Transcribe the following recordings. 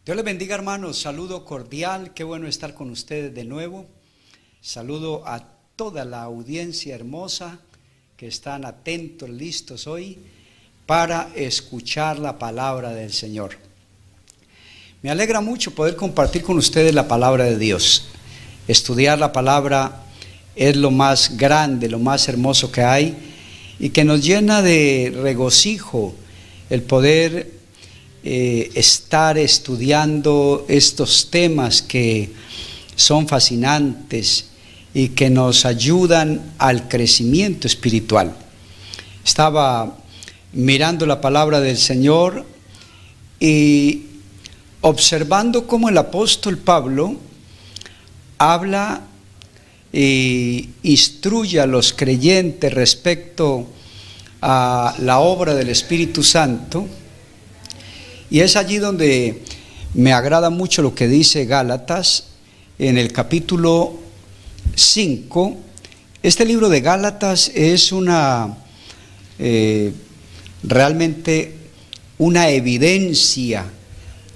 Dios les bendiga, hermanos. Saludo cordial. Qué bueno estar con ustedes de nuevo. Saludo a toda la audiencia hermosa que están atentos, listos hoy para escuchar la palabra del Señor. Me alegra mucho poder compartir con ustedes la palabra de Dios. Estudiar la palabra es lo más grande, lo más hermoso que hay y que nos llena de regocijo el poder estar estudiando estos temas que son fascinantes y que nos ayudan al crecimiento espiritual. Estaba mirando la palabra del Señor y observando cómo el apóstol Pablo habla e instruye a los creyentes respecto a la obra del Espíritu Santo. Y es allí donde me agrada mucho lo que dice Gálatas en el capítulo 5. Este libro de Gálatas es realmente una evidencia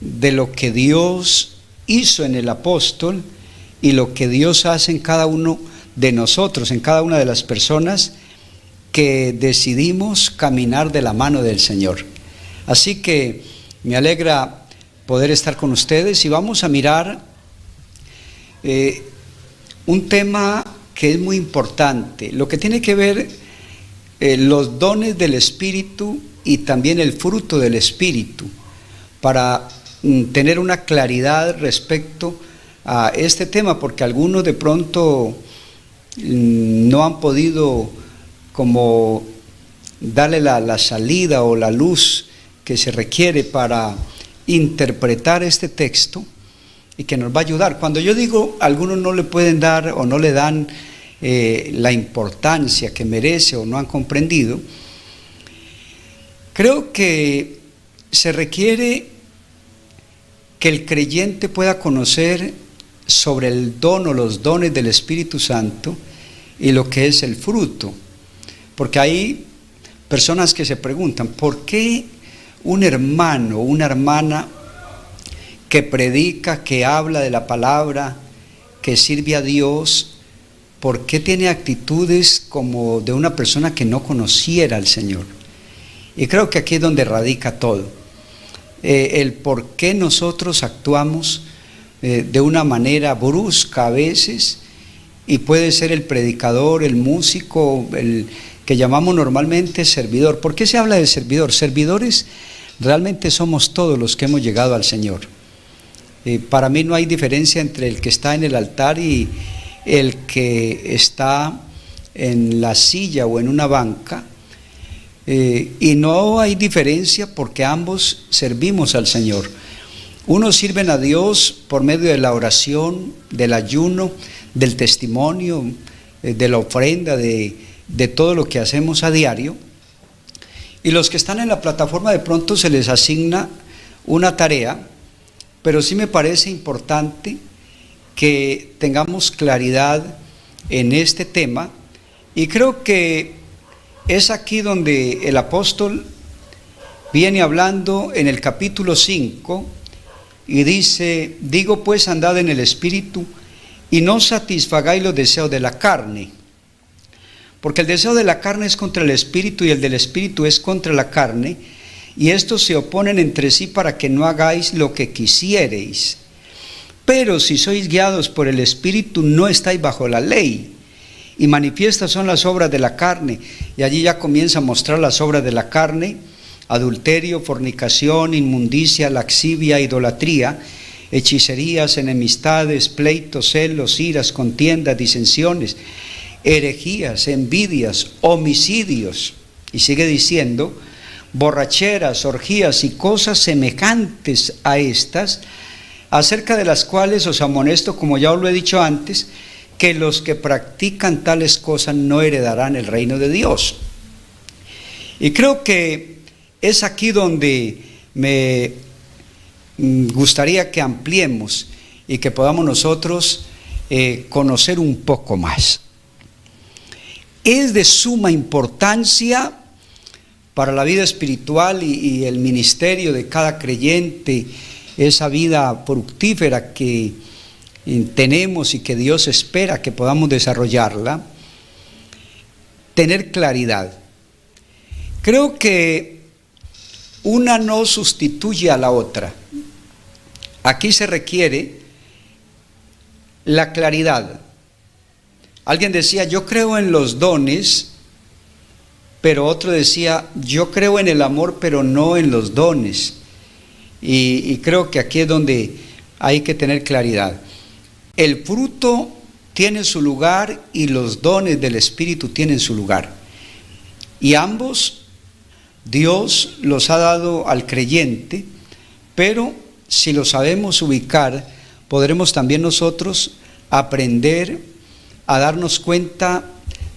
de lo que Dios hizo en el apóstol y lo que Dios hace en cada uno de nosotros, en cada una de las personas que decidimos caminar de la mano del Señor. Así que me alegra poder estar con ustedes y vamos a mirar un tema que es muy importante, lo que tiene que ver los dones del Espíritu y también el fruto del Espíritu, para tener una claridad respecto a este tema, porque algunos de pronto no han podido como darle la salida o la luz que se requiere para interpretar este texto y que nos va a ayudar. Cuando yo digo algunos no le pueden dar o no le dan la importancia que merece o no han comprendido, creo que se requiere que el creyente pueda conocer sobre el don o los dones del Espíritu Santo y lo que es el fruto, porque hay personas que se preguntan, ¿por qué un hermano o una hermana que predica, que habla de la palabra, que sirve a Dios, por qué tiene actitudes como de una persona que no conociera al Señor? Y creo que aquí es donde radica todo, el por qué nosotros actuamos de una manera brusca a veces, y puede ser el predicador, el músico, el que llamamos normalmente servidor. ¿Por qué se habla de servidor? Servidores realmente somos todos los que hemos llegado al Señor. Para mí no hay diferencia entre el que está en el altar y el que está en la silla o en una banca, y no hay diferencia porque ambos servimos al Señor. Unos sirven a Dios por medio de la oración, del ayuno, del testimonio, de la ofrenda, de todo lo que hacemos a diario, y los que están en la plataforma de pronto se les asigna una tarea, pero sí me parece importante que tengamos claridad en este tema, y creo que es aquí donde el apóstol viene hablando en el capítulo 5 y dice: digo pues, andad en el Espíritu y no satisfagáis los deseos de la carne, porque el deseo de la carne es contra el Espíritu y el del Espíritu es contra la carne, y estos se oponen entre sí para que no hagáis lo que quisiereis. Pero si sois guiados por el Espíritu, no estáis bajo la ley. Y manifiestas son las obras de la carne, y allí ya comienza a mostrar las obras de la carne: adulterio, fornicación, inmundicia, laxivia, idolatría, hechicerías, enemistades, pleitos, celos, iras, contiendas, disensiones, herejías, envidias, homicidios, y sigue diciendo, borracheras, orgías y cosas semejantes a estas, acerca de las cuales os amonesto, como ya os lo he dicho antes, que los que practican tales cosas no heredarán el reino de Dios. Y creo que es aquí donde me gustaría que ampliemos y que podamos nosotros conocer un poco más. Es de suma importancia para la vida espiritual y el ministerio de cada creyente esa vida fructífera que tenemos y que Dios espera que podamos desarrollarla, tener claridad. Creo que una no sustituye a la otra. Aquí se requiere la claridad. Alguien decía, yo creo en los dones, pero otro decía, yo creo en el amor, pero no en los dones. Y creo que aquí es donde hay que tener claridad. El fruto tiene su lugar y los dones del Espíritu tienen su lugar. Y ambos Dios los ha dado al creyente, pero si lo sabemos ubicar, podremos también nosotros aprender a darnos cuenta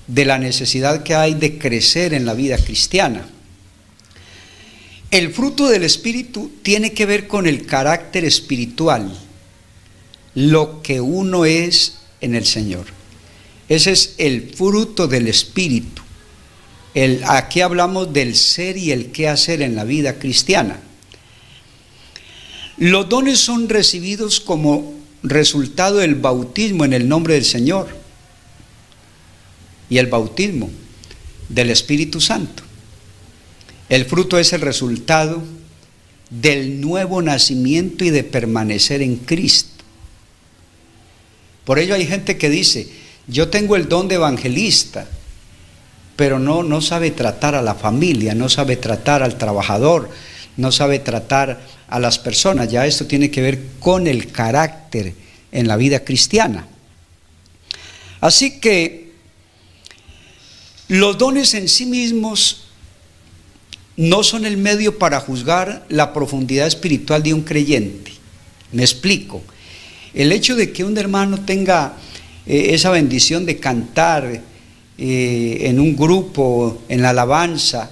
de la necesidad que hay de crecer en la vida cristiana. El fruto del Espíritu tiene que ver con el carácter espiritual, lo que uno es en el Señor. Ese es el fruto del Espíritu. Aquí hablamos del ser y el qué hacer en la vida cristiana. Los dones son recibidos como resultado del bautismo en el nombre del Señor y el bautismo del Espíritu Santo. El fruto es el resultado del nuevo nacimiento y de permanecer en Cristo. Por ello hay gente que dice, yo tengo el don de evangelista, pero no sabe tratar a la familia, no sabe tratar al trabajador, no sabe tratar a las personas. Ya esto tiene que ver con el carácter en la vida cristiana. Así que los dones en sí mismos no son el medio para juzgar la profundidad espiritual de un creyente. Me explico. El hecho de que un hermano tenga esa bendición de cantar en un grupo, en la alabanza,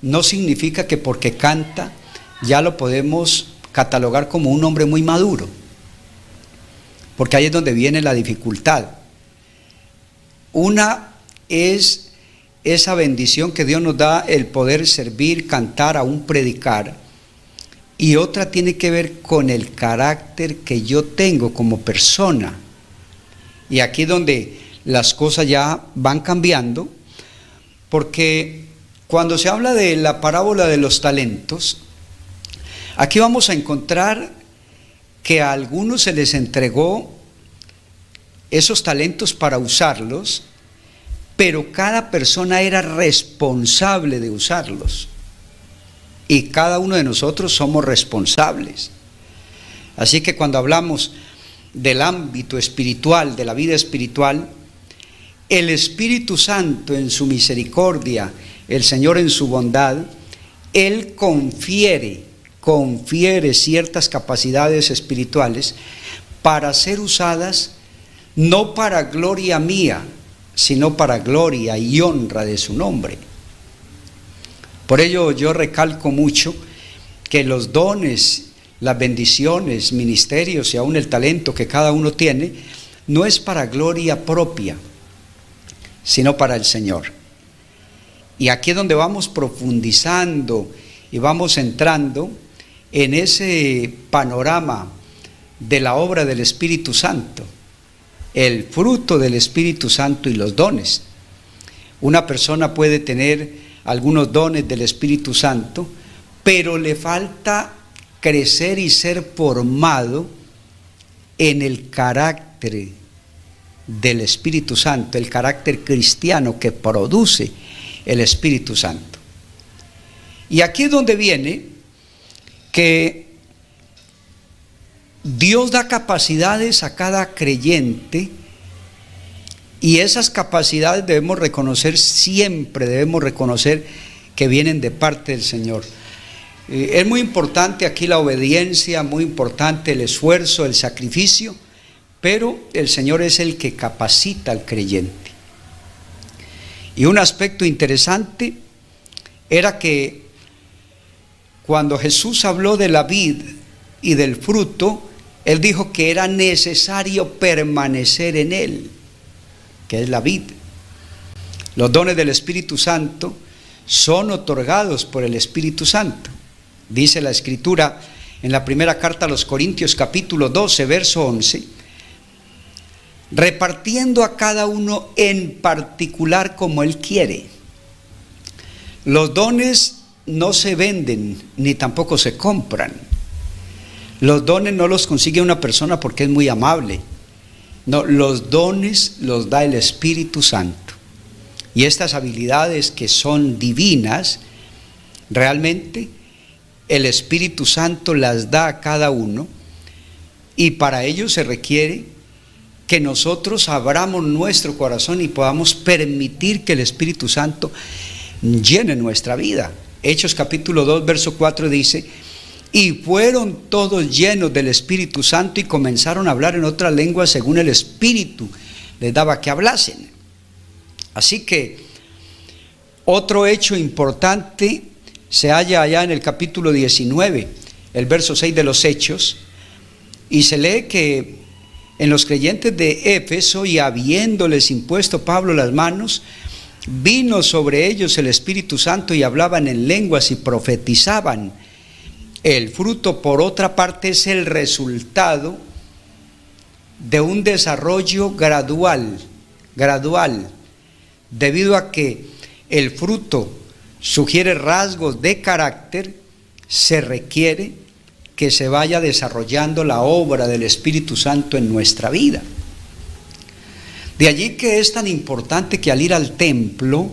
no significa que porque canta ya lo podemos catalogar como un hombre muy maduro, porque ahí es donde viene la dificultad. Una es esa bendición que Dios nos da, el poder servir, cantar, aún predicar, y otra tiene que ver con el carácter que yo tengo como persona. Y aquí es donde las cosas ya van cambiando, porque cuando se habla de la parábola de los talentos, aquí vamos a encontrar que a algunos se les entregó esos talentos para usarlos, pero cada persona era responsable de usarlos. Y cada uno de nosotros somos responsables. Así que cuando hablamos del ámbito espiritual, de la vida espiritual, el Espíritu Santo en su misericordia, el Señor en su bondad, Él confiere ciertas capacidades espirituales para ser usadas no para gloria mía, sino para gloria y honra de su nombre. Por ello yo recalco mucho que los dones, las bendiciones, ministerios y aún el talento que cada uno tiene, no es para gloria propia, sino para el Señor. Y aquí es donde vamos profundizando y vamos entrando en ese panorama de la obra del Espíritu Santo, el fruto del Espíritu Santo y los dones. Una persona puede tener algunos dones del Espíritu Santo, pero le falta crecer y ser formado en el carácter del Espíritu Santo, el carácter cristiano que produce el Espíritu Santo. Y aquí es donde viene que Dios da capacidades a cada creyente, y esas capacidades debemos reconocer siempre, debemos reconocer que vienen de parte del Señor. Es muy importante aquí la obediencia, muy importante el esfuerzo, el sacrificio, pero el Señor es el que capacita al creyente. Y un aspecto interesante era que cuando Jesús habló de la vid y del fruto, Él dijo que era necesario permanecer en Él, que es la vid. Los dones del Espíritu Santo son otorgados por el Espíritu Santo. Dice la Escritura en la primera carta a los Corintios capítulo 12, verso 11, repartiendo a cada uno en particular como Él quiere. Los dones no se venden ni tampoco se compran. Los dones no los consigue una persona porque es muy amable. No, los dones los da el Espíritu Santo. Y estas habilidades que son divinas, realmente el Espíritu Santo las da a cada uno, y para ello se requiere que nosotros abramos nuestro corazón y podamos permitir que el Espíritu Santo llene nuestra vida. Hechos capítulo 2, verso 4 dice: y fueron todos llenos del Espíritu Santo y comenzaron a hablar en otras lenguas según el Espíritu les daba que hablasen. Así que otro hecho importante se halla allá en el capítulo 19, el verso 6 de los Hechos, y se lee que en los creyentes de Éfeso, y habiéndoles impuesto Pablo las manos, vino sobre ellos el Espíritu Santo y hablaban en lenguas y profetizaban. El fruto, por otra parte, es el resultado de un desarrollo gradual, debido a que el fruto sugiere rasgos de carácter. Se requiere que se vaya desarrollando la obra del Espíritu Santo en nuestra vida. De allí que es tan importante que al ir al templo,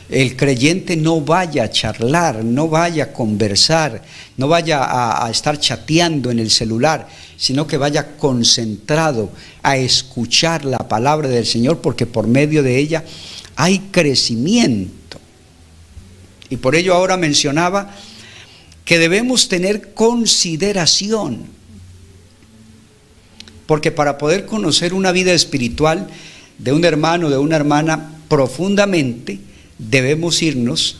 el creyente no vaya a charlar, no vaya a conversar, no vaya a estar chateando en el celular, sino que vaya concentrado a escuchar la palabra del Señor, porque por medio de ella hay crecimiento. Y por ello ahora mencionaba que debemos tener consideración, porque para poder conocer una vida espiritual de un hermano, de una hermana profundamente, debemos irnos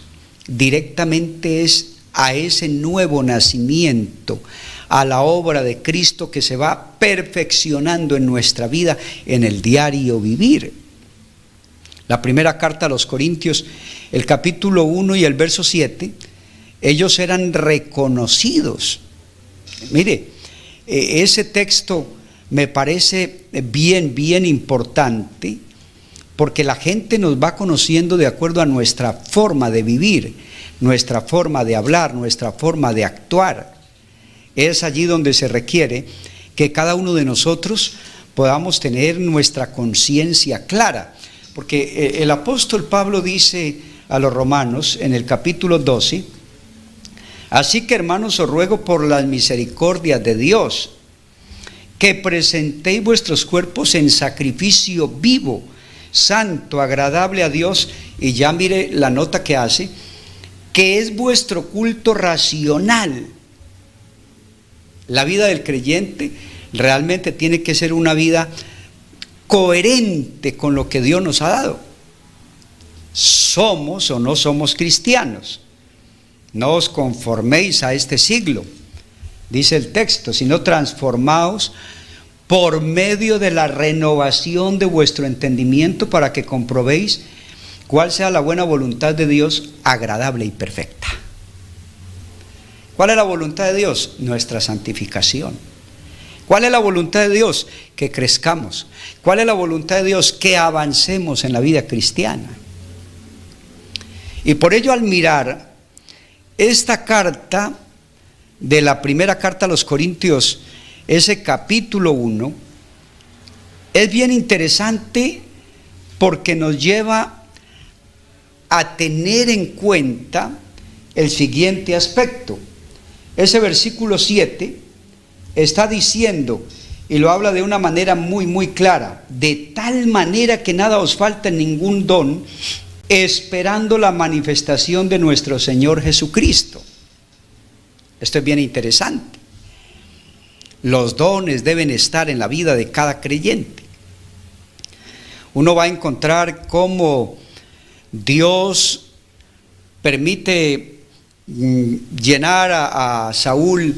directamente a ese nuevo nacimiento, a la obra de Cristo que se va perfeccionando en nuestra vida, en el diario vivir. La primera carta a los Corintios, el capítulo 1 y el verso 7, ellos eran reconocidos. Mire, ese texto me parece bien importante, porque la gente nos va conociendo de acuerdo a nuestra forma de vivir, nuestra forma de hablar, nuestra forma de actuar. Es allí donde se requiere que cada uno de nosotros podamos tener nuestra conciencia clara, porque el apóstol Pablo dice a los romanos en el capítulo 12: así que, hermanos, os ruego por las misericordias de Dios que presentéis vuestros cuerpos en sacrificio vivo, santo, agradable a Dios. Y ya mire la nota que hace, que es vuestro culto racional. La vida del creyente realmente tiene que ser una vida coherente con lo que Dios nos ha dado. Somos o no somos cristianos. No os conforméis a este siglo, dice el texto, sino transformaos por medio de la renovación de vuestro entendimiento, para que comprobéis cuál sea la buena voluntad de Dios, agradable y perfecta. ¿Cuál es la voluntad de Dios? Nuestra santificación. ¿Cuál es la voluntad de Dios? Que crezcamos. ¿Cuál es la voluntad de Dios? Que avancemos en la vida cristiana. Y por ello, al mirar esta carta de la primera carta a los Corintios, ese capítulo 1, es bien interesante, porque nos lleva a tener en cuenta el siguiente aspecto. Ese versículo 7 está diciendo, y lo habla de una manera muy clara: de tal manera que nada os falta en ningún don, esperando la manifestación de nuestro Señor Jesucristo. Esto es bien interesante. Los dones deben estar en la vida de cada creyente. Uno va a encontrar cómo Dios permite llenar a Saúl,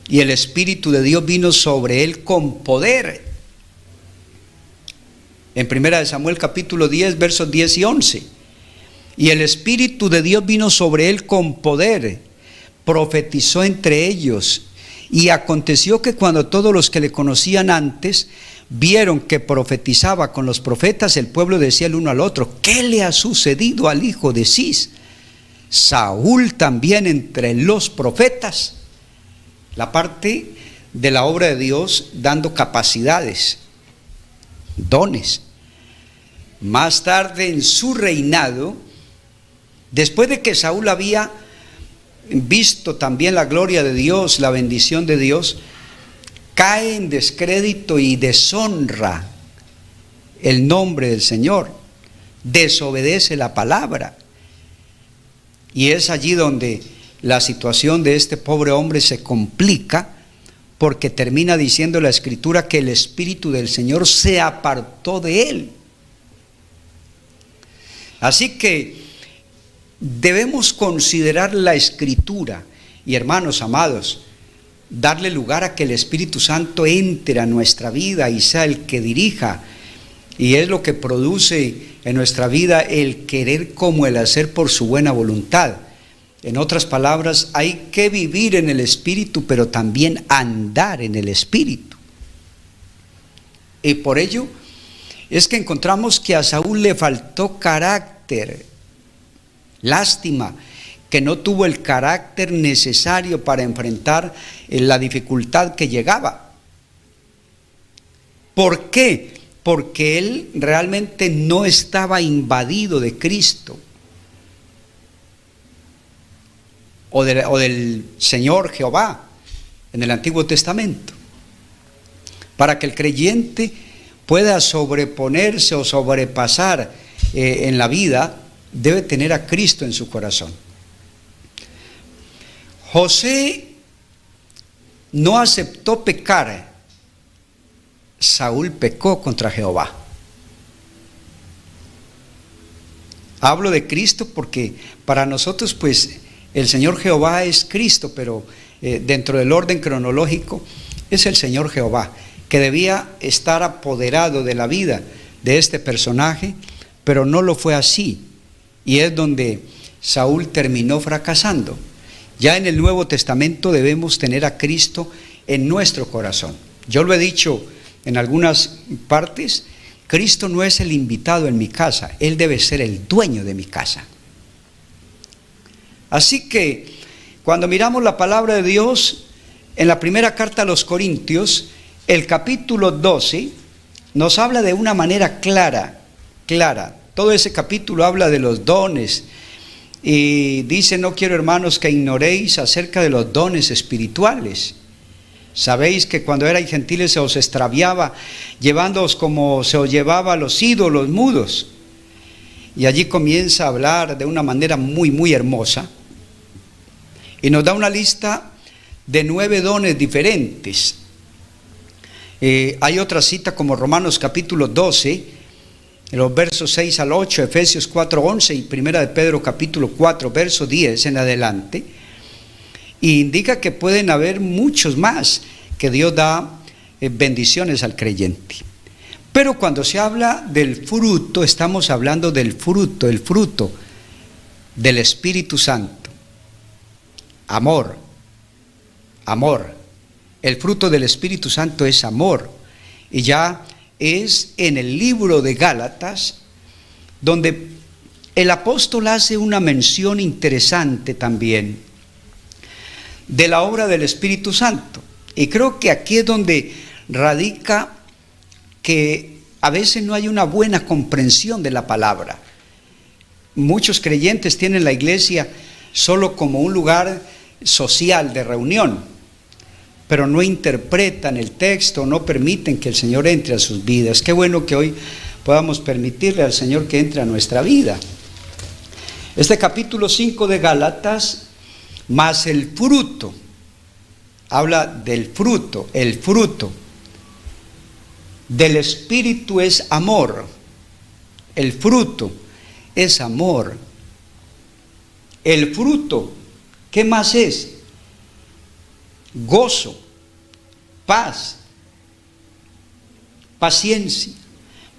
y el Espíritu de Dios vino sobre él con poder. En 1 Samuel capítulo 10, versos 10 y 11. Y el Espíritu de Dios vino sobre él con poder, profetizó entre ellos, Y aconteció que cuando todos los que le conocían antes vieron que profetizaba con los profetas, el pueblo decía el uno al otro: ¿qué le ha sucedido al hijo de Cis? Saúl también entre los profetas. La parte de la obra de Dios dando capacidades, dones. Más tarde en su reinado, después de que Saúl había visto también la gloria de Dios, la bendición de Dios, cae en descrédito y deshonra el nombre del Señor, desobedece la palabra. Y es allí donde la situación de este pobre hombre se complica, porque termina diciendo la Escritura que el Espíritu del Señor se apartó de él. Así que debemos considerar la Escritura y, hermanos amados, darle lugar a que el Espíritu Santo entre a nuestra vida y sea el que dirija, y es lo que produce en nuestra vida el querer como el hacer por su buena voluntad. En otras palabras, hay que vivir en el Espíritu, pero también andar en el Espíritu. Y por ello es que encontramos que a Saúl le faltó carácter. Lástima que no tuvo el carácter necesario para enfrentar la dificultad que llegaba. ¿Por qué? Porque él realmente no estaba invadido de Cristo o del Señor Jehová en el Antiguo Testamento. Para que el creyente pueda sobreponerse o sobrepasar en la vida, debe tener a Cristo en su corazón. José no aceptó pecar. Saúl pecó contra Jehová. Hablo de Cristo porque para nosotros pues el Señor Jehová es Cristo, pero dentro del orden cronológico es el Señor Jehová, que debía estar apoderado de la vida de este personaje, pero no lo fue así, y es donde Saúl terminó fracasando. Ya en el Nuevo Testamento debemos tener a Cristo en nuestro corazón. Yo lo he dicho en algunas partes: Cristo no es el invitado en mi casa, Él debe ser el dueño de mi casa. Así que cuando miramos la palabra de Dios en la primera carta a los Corintios, el capítulo 12 nos habla de una manera clara. Todo ese capítulo habla de los dones y dice: no quiero, hermanos, que ignoréis acerca de los dones espirituales. Sabéis que cuando erais gentiles se os extraviaba, llevándoos como se os llevaba a los ídolos mudos. Y allí comienza a hablar de una manera muy hermosa, y nos da una lista de 9 dones diferentes. Hay otra cita como Romanos capítulo 12, en los versos 6 al 8, Efesios 4, 11 y Primera de Pedro capítulo 4, verso 10 en adelante. Y indica que pueden haber muchos más, que Dios da bendiciones al creyente. Pero cuando se habla del fruto, estamos hablando del fruto, el fruto del Espíritu Santo. Amor. El fruto del Espíritu Santo es amor. Y ya es en el libro de Gálatas donde el apóstol hace una mención interesante también de la obra del Espíritu Santo. Y creo que aquí es donde radica que a veces no hay una buena comprensión de la palabra. Muchos creyentes tienen la iglesia solo como un lugar social de reunión, pero no interpretan el texto, no permiten que el Señor entre a sus vidas. Qué bueno que hoy podamos permitirle al Señor que entre a nuestra vida. Este capítulo 5 de Gálatas, más el fruto, habla del fruto. El fruto del Espíritu es amor. El fruto es amor. El fruto, ¿qué más es? Gozo, paz, paciencia,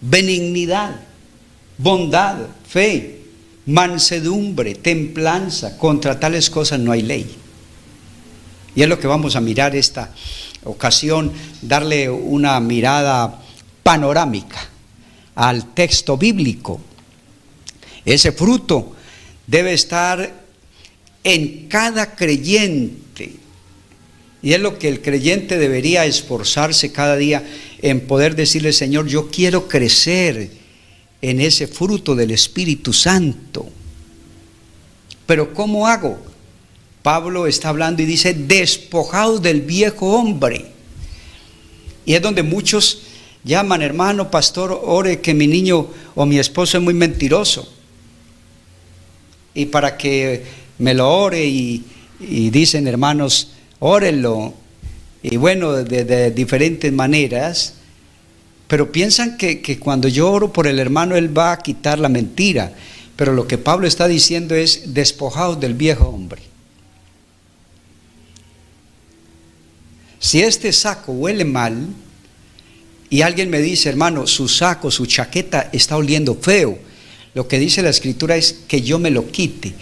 benignidad, bondad, fe, mansedumbre, templanza. Contra tales cosas no hay ley. Y es lo que vamos a mirar esta ocasión, darle una mirada panorámica al texto bíblico. Ese fruto debe estar en cada creyente, y es lo que el creyente debería esforzarse cada día en poder decirle: Señor, yo quiero crecer en ese fruto del Espíritu Santo. Pero ¿cómo hago? Pablo está hablando y dice: despojaos del viejo hombre. Y es donde muchos llaman: hermano, pastor, ore que mi niño o mi esposo es muy mentiroso. Y para que me lo ore y dicen: hermanos, órenlo. Y bueno, de diferentes maneras. Pero piensan que cuando yo oro por el hermano, él va a quitar la mentira. Pero lo que Pablo está diciendo es: despojaos del viejo hombre. Si este saco huele mal y alguien me dice: hermano, su saco, su chaqueta está oliendo feo, lo que dice la Escritura es que yo me lo quite.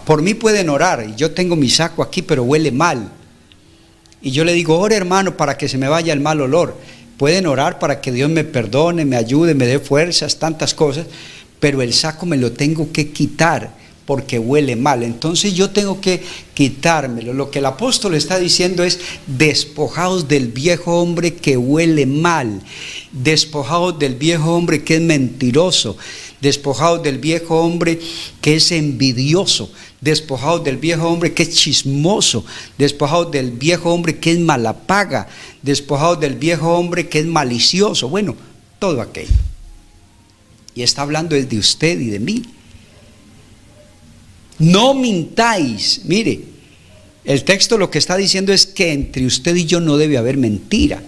Por mí pueden orar, y yo tengo mi saco aquí, pero huele mal. Y yo le digo: ore, hermano, para que se me vaya el mal olor. Pueden orar para que Dios me perdone, me ayude, me dé fuerzas, tantas cosas, pero el saco me lo tengo que quitar porque huele mal. Entonces yo tengo que quitármelo. Lo que el apóstol está diciendo es: despojaos del viejo hombre que huele mal, despojaos del viejo hombre que es mentiroso, despojaos del viejo hombre que es envidioso, despojaos del viejo hombre que es chismoso, despojaos del viejo hombre que es mala paga, despojaos del viejo hombre que es malicioso. Bueno, todo aquello. Y está hablando de usted y de mí. No mintáis. Mire, el texto lo que está diciendo es que entre usted y yo no debe haber mentira.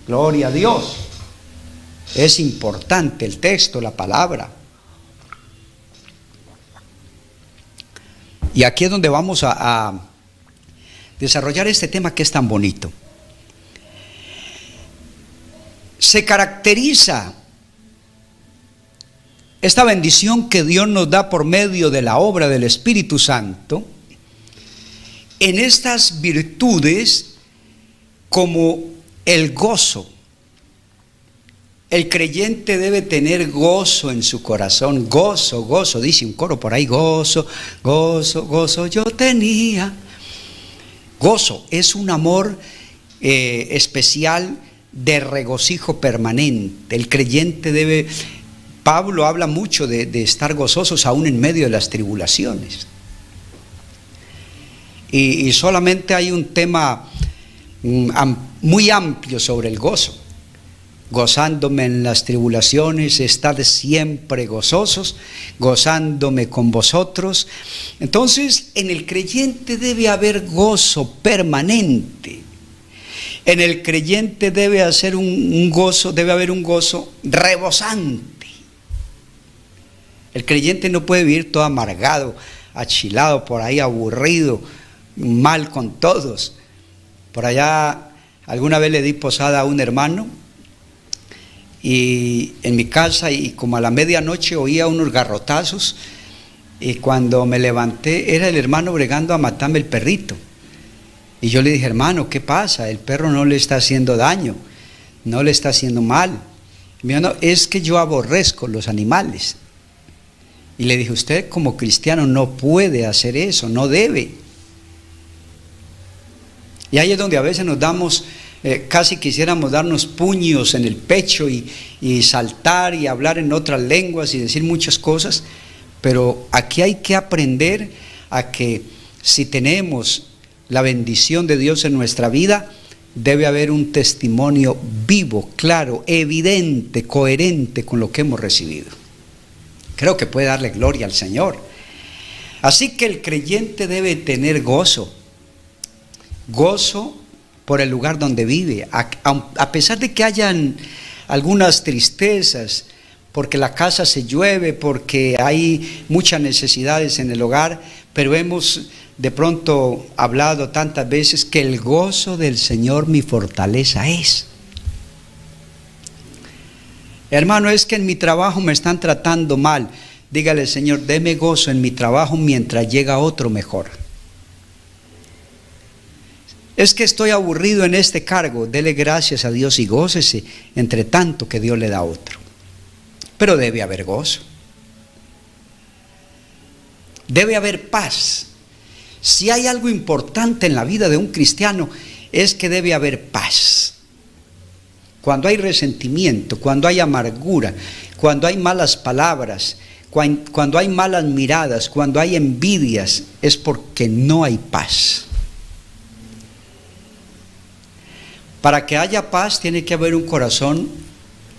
Gloria a Dios. Es importante el texto, la palabra. Y aquí es donde vamos a desarrollar este tema que es tan bonito. Se caracteriza esta bendición que Dios nos da por medio de la obra del Espíritu Santo en estas virtudes como el gozo. El creyente debe tener gozo en su corazón. Gozo, gozo, dice un coro por ahí: gozo, gozo, gozo yo tenía. Gozo es un amor especial de regocijo permanente. El creyente debe... Pablo habla mucho de estar gozosos aún en medio de las tribulaciones. Y solamente hay un tema muy amplio sobre el gozo. Gozándome en las tribulaciones, estad siempre gozosos, gozándome con vosotros. Entonces, en el creyente debe haber gozo permanente. En el creyente debe haber un gozo rebosante. El creyente no puede vivir todo amargado, achilado, por ahí aburrido, mal con todos. Por allá, alguna vez le di posada a un hermano y en mi casa, y como a la medianoche oía unos garrotazos, y cuando me levanté era el hermano bregando a matarme el perrito. Y yo le dije: hermano, ¿qué pasa? El perro no le está haciendo daño, no le está haciendo mal. Y me dijo: no, es que yo aborrezco los animales. Y le dije: usted como cristiano no puede hacer eso, no debe. Y ahí es donde a veces nos damos, casi quisiéramos darnos puños en el pecho y saltar y hablar en otras lenguas y decir muchas cosas. Pero aquí hay que aprender a que si tenemos la bendición de Dios en nuestra vida, debe haber un testimonio vivo, claro, evidente, coherente con lo que hemos recibido. Creo que puede darle gloria al Señor. Así que el creyente debe tener gozo. Gozo por el lugar donde vive. A pesar de que hayan algunas tristezas, porque la casa se llueve, porque hay muchas necesidades en el hogar, pero hemos de pronto hablado tantas veces que el gozo del Señor mi fortaleza es. Hermano, es que en mi trabajo me están tratando mal. Dígale: Señor, deme gozo en mi trabajo mientras llega otro mejor. Es que estoy aburrido en este cargo. Dele gracias a Dios y gócese entre tanto que Dios le da otro. Pero debe haber gozo. Debe haber paz. Si hay algo importante en la vida de un cristiano, es que debe haber paz. Cuando hay resentimiento, cuando hay amargura, cuando hay malas palabras, cuando hay malas miradas, cuando hay envidias, es porque no hay paz. Para que haya paz tiene que haber un corazón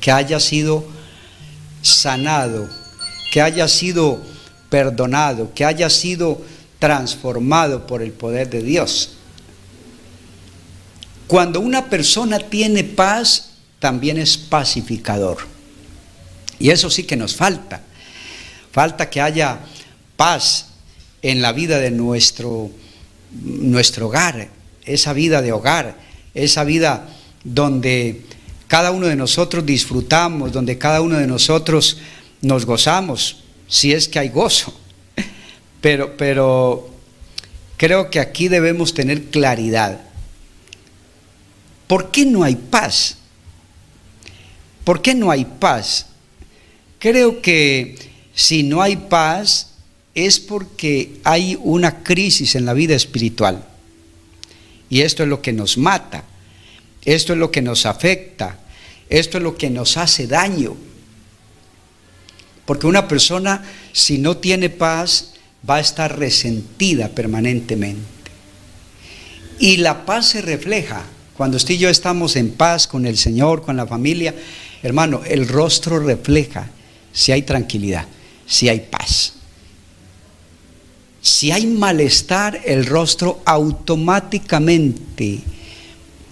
que haya sido sanado, que haya sido perdonado, que haya sido transformado por el poder de Dios. Cuando una persona tiene paz, también es pacificador. Y eso sí que nos falta. Falta que haya paz en la vida de nuestro hogar, esa vida de hogar, esa vida donde cada uno de nosotros disfrutamos, donde cada uno de nosotros nos gozamos, si es que hay gozo. Pero creo que aquí debemos tener claridad. ¿Por qué no hay paz? ¿Por qué no hay paz? Creo que si no hay paz es porque hay una crisis en la vida espiritual. Y esto es lo que nos mata, esto es lo que nos afecta, esto es lo que nos hace daño. Porque una persona, si no tiene paz, va a estar resentida permanentemente. Y la paz se refleja. Cuando usted y yo estamos en paz con el Señor, con la familia, hermano, el rostro refleja si hay tranquilidad, si hay paz. Si hay malestar, el rostro automáticamente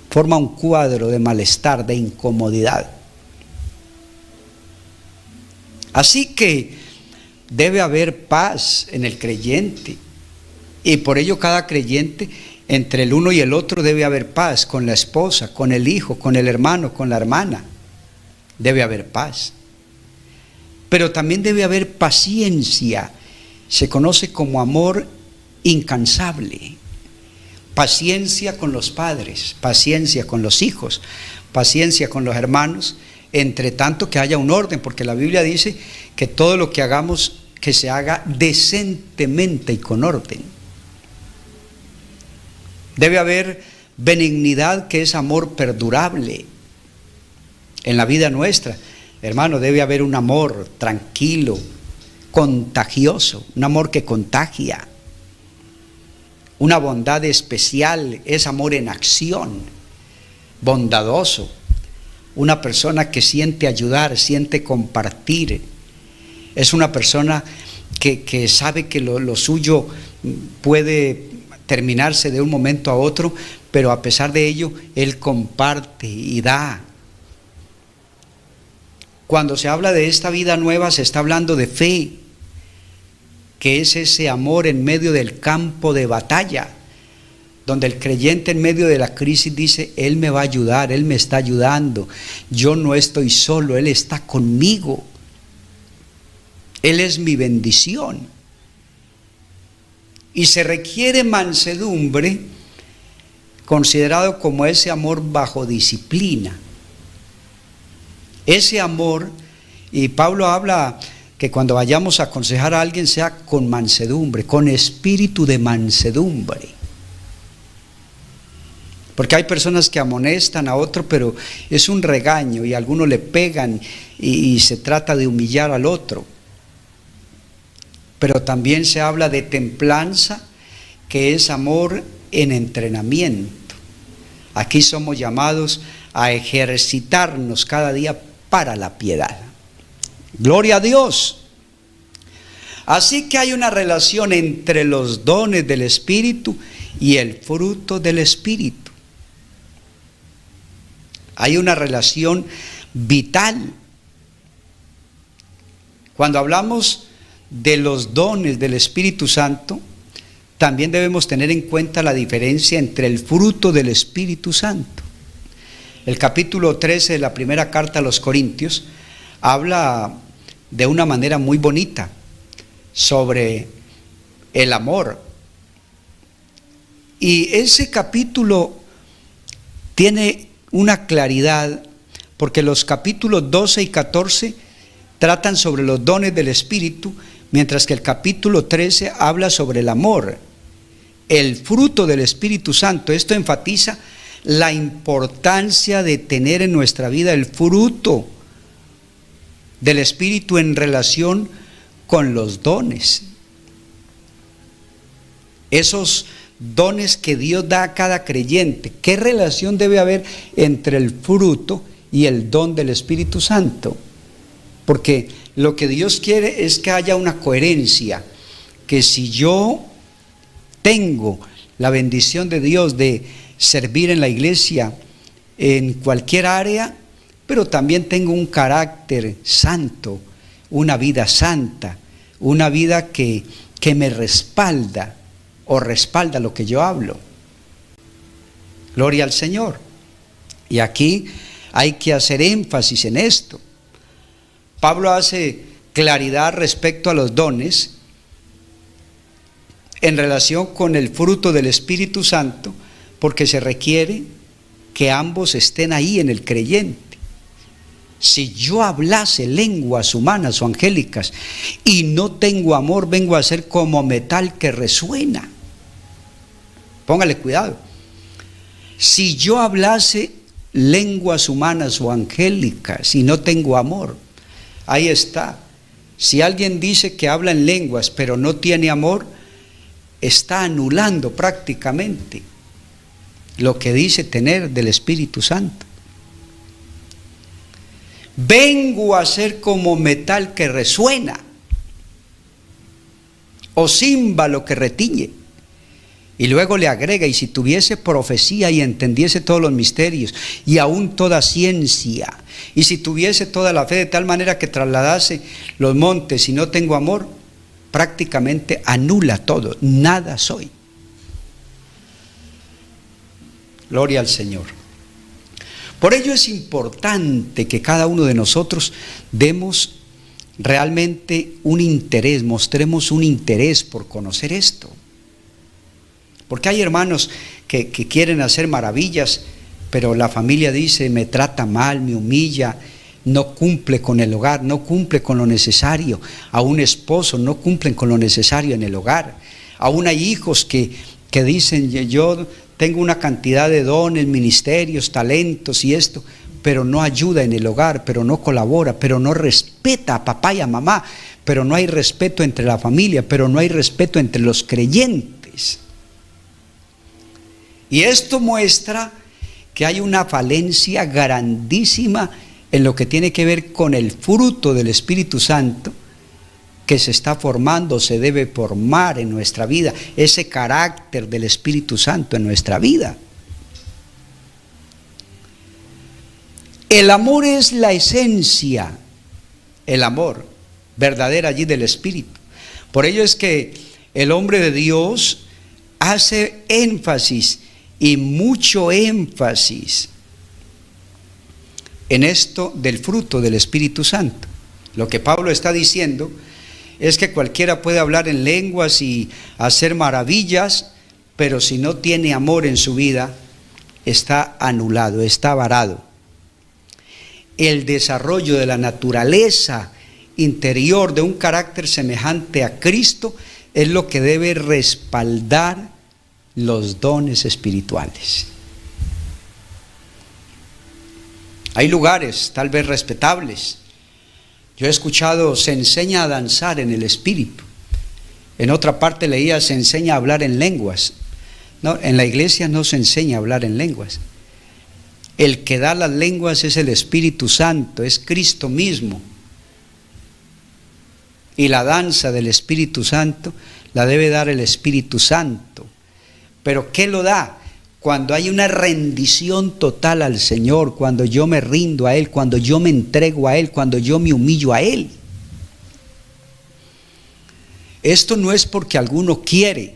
forma un cuadro de malestar, de incomodidad. Así que debe haber paz en el creyente. Y por ello cada creyente, entre el uno y el otro, debe haber paz con la esposa, con el hijo, con el hermano, con la hermana. Debe haber paz. Pero también debe haber paciencia. Se conoce como amor incansable. Paciencia con los padres, paciencia con los hijos, paciencia con los hermanos, entre tanto que haya un orden, porque la Biblia dice que todo lo que hagamos, que se haga decentemente y con orden. Debe haber benignidad, que es amor perdurable en la vida nuestra. Hermano, debe haber un amor tranquilo, contagioso, un amor que contagia. Una bondad especial, es amor en acción, bondadoso. Una persona que siente ayudar, siente compartir. Es una persona que sabe que lo suyo puede terminarse de un momento a otro, pero a pesar de ello, él comparte y da. Cuando se habla de esta vida nueva, se está hablando de fe, que es ese amor en medio del campo de batalla, donde el creyente en medio de la crisis dice: Él me va a ayudar, Él me está ayudando, yo no estoy solo, Él está conmigo, Él es mi bendición. Y se requiere mansedumbre, considerado como ese amor bajo disciplina. Ese amor, y Pablo habla que cuando vayamos a aconsejar a alguien sea con mansedumbre, con espíritu de mansedumbre. Porque hay personas que amonestan a otro, pero es un regaño y a algunos le pegan y se trata de humillar al otro. Pero también se habla de templanza, que es amor en entrenamiento. Aquí somos llamados a ejercitarnos cada día para la piedad. Gloria a Dios. Así que hay una relación entre los dones del Espíritu y el fruto del Espíritu. Hay una relación vital. Cuando hablamos de los dones del Espíritu Santo, también debemos tener en cuenta la diferencia entre el fruto del Espíritu Santo. El capítulo 13 de la primera carta a los Corintios habla de una manera muy bonita sobre el amor. Y ese capítulo tiene una claridad, porque los capítulos 12 y 14 tratan sobre los dones del Espíritu, mientras que el capítulo 13 habla sobre el amor, el fruto del Espíritu Santo. Esto enfatiza la importancia de tener en nuestra vida el fruto del Espíritu en relación con los dones. Esos dones que Dios da a cada creyente. ¿Qué relación debe haber entre el fruto y el don del Espíritu Santo? Porque lo que Dios quiere es que haya una coherencia, que si yo tengo la bendición de Dios de servir en la iglesia en cualquier área, pero también tengo un carácter santo, una vida santa, una vida que me respalda o respalda lo que yo hablo. Gloria al Señor. Y aquí hay que hacer énfasis en esto. Pablo hace claridad respecto a los dones en relación con el fruto del Espíritu Santo, porque se requiere que ambos estén ahí en el creyente. Si yo hablase lenguas humanas o angélicas y no tengo amor, vengo a ser como metal que resuena. Póngale cuidado. Si yo hablase lenguas humanas o angélicas y no tengo amor, ahí está. Si alguien dice que habla en lenguas pero no tiene amor, está anulando prácticamente lo que dice tener del Espíritu Santo. Vengo a ser como metal que resuena o címbalo que retiñe. Y luego le agrega: y si tuviese profecía y entendiese todos los misterios y aún toda ciencia, y si tuviese toda la fe de tal manera que trasladase los montes y no tengo amor, prácticamente anula todo, nada soy. Gloria al Señor. Por ello es importante que cada uno de nosotros demos realmente un interés, mostremos un interés por conocer esto. Porque hay hermanos que quieren hacer maravillas, pero la familia dice: me trata mal, me humilla, no cumple con el hogar, no cumple con lo necesario. A un esposo no cumplen con lo necesario en el hogar. Aún hay hijos que dicen: yo tengo una cantidad de dones, ministerios, talentos y esto, pero no ayuda en el hogar, pero no colabora, pero no respeta a papá y a mamá, pero no hay respeto entre la familia, pero no hay respeto entre los creyentes. Y esto muestra que hay una falencia grandísima en lo que tiene que ver con el fruto del Espíritu Santo que se está formando, se debe formar en nuestra vida, ese carácter del Espíritu Santo en nuestra vida. El amor es la esencia, el amor verdadera allí del Espíritu. Por ello es que el hombre de Dios hace énfasis, y mucho énfasis, en esto del fruto del Espíritu Santo. Lo que Pablo está diciendo es que cualquiera puede hablar en lenguas y hacer maravillas, pero si no tiene amor en su vida, está anulado, está varado. El desarrollo de la naturaleza interior de un carácter semejante a Cristo es lo que debe respaldar los dones espirituales. Hay lugares tal vez respetables. Yo he escuchado: se enseña a danzar en el Espíritu. En otra parte leía: se enseña a hablar en lenguas. No, en la iglesia no se enseña a hablar en lenguas. El que da las lenguas es el Espíritu Santo, es Cristo mismo. Y la danza del Espíritu Santo la debe dar el Espíritu Santo. ¿Pero qué lo da? Cuando hay una rendición total al Señor, cuando yo me rindo a Él, cuando yo me entrego a Él, cuando yo me humillo a Él. Esto no es porque alguno quiere,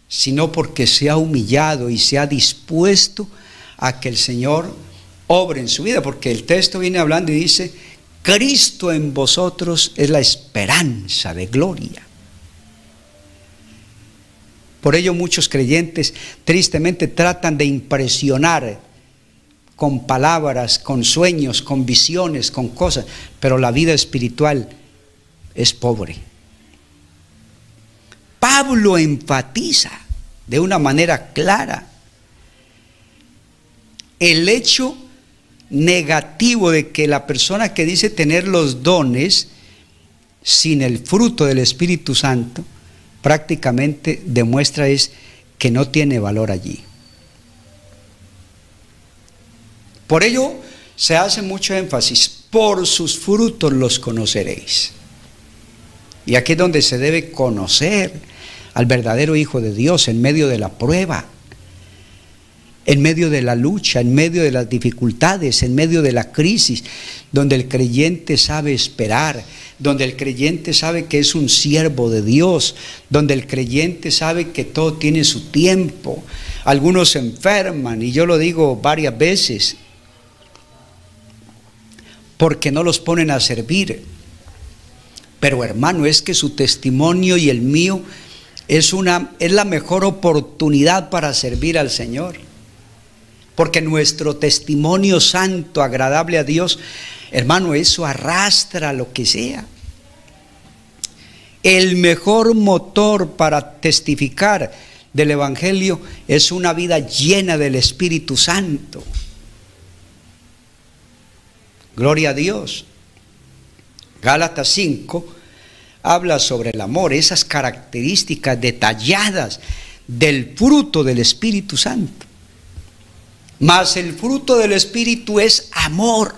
sino porque se ha humillado y se ha dispuesto a que el Señor obre en su vida. Porque el texto viene hablando y dice: Cristo en vosotros es la esperanza de gloria. Por ello muchos creyentes tristemente tratan de impresionar con palabras, con sueños, con visiones, con cosas, pero la vida espiritual es pobre. Pablo enfatiza de una manera clara el hecho negativo de que la persona que dice tener los dones sin el fruto del Espíritu Santo prácticamente demuestra es que no tiene valor allí. Por ello se hace mucho énfasis: por sus frutos los conoceréis. Y aquí es donde se debe conocer al verdadero Hijo de Dios, en medio de la prueba, en medio de la lucha, en medio de las dificultades, en medio de la crisis, donde el creyente sabe esperar, donde el creyente sabe que es un siervo de Dios, donde el creyente sabe que todo tiene su tiempo. Algunos se enferman, y yo lo digo varias veces, porque no los ponen a servir. Pero hermano, es que su testimonio y el mío es la mejor oportunidad para servir al Señor. Porque nuestro testimonio santo, agradable a Dios, hermano, eso arrastra lo que sea. El mejor motor para testificar del Evangelio es una vida llena del Espíritu Santo. Gloria a Dios. Gálatas 5 habla sobre el amor, esas características detalladas del fruto del Espíritu Santo. Mas el fruto del Espíritu es amor.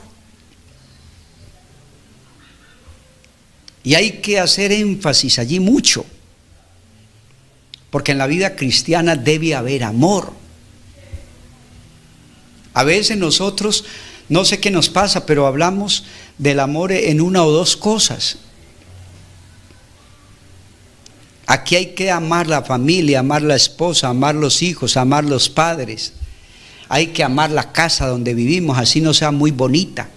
Y hay que hacer énfasis allí mucho, porque en la vida cristiana debe haber amor. A veces nosotros, no sé qué nos pasa, pero hablamos del amor en una o dos cosas. Aquí hay que amar la familia, amar la esposa, amar los hijos, amar los padres. Hay que amar la casa donde vivimos, así no sea muy bonita.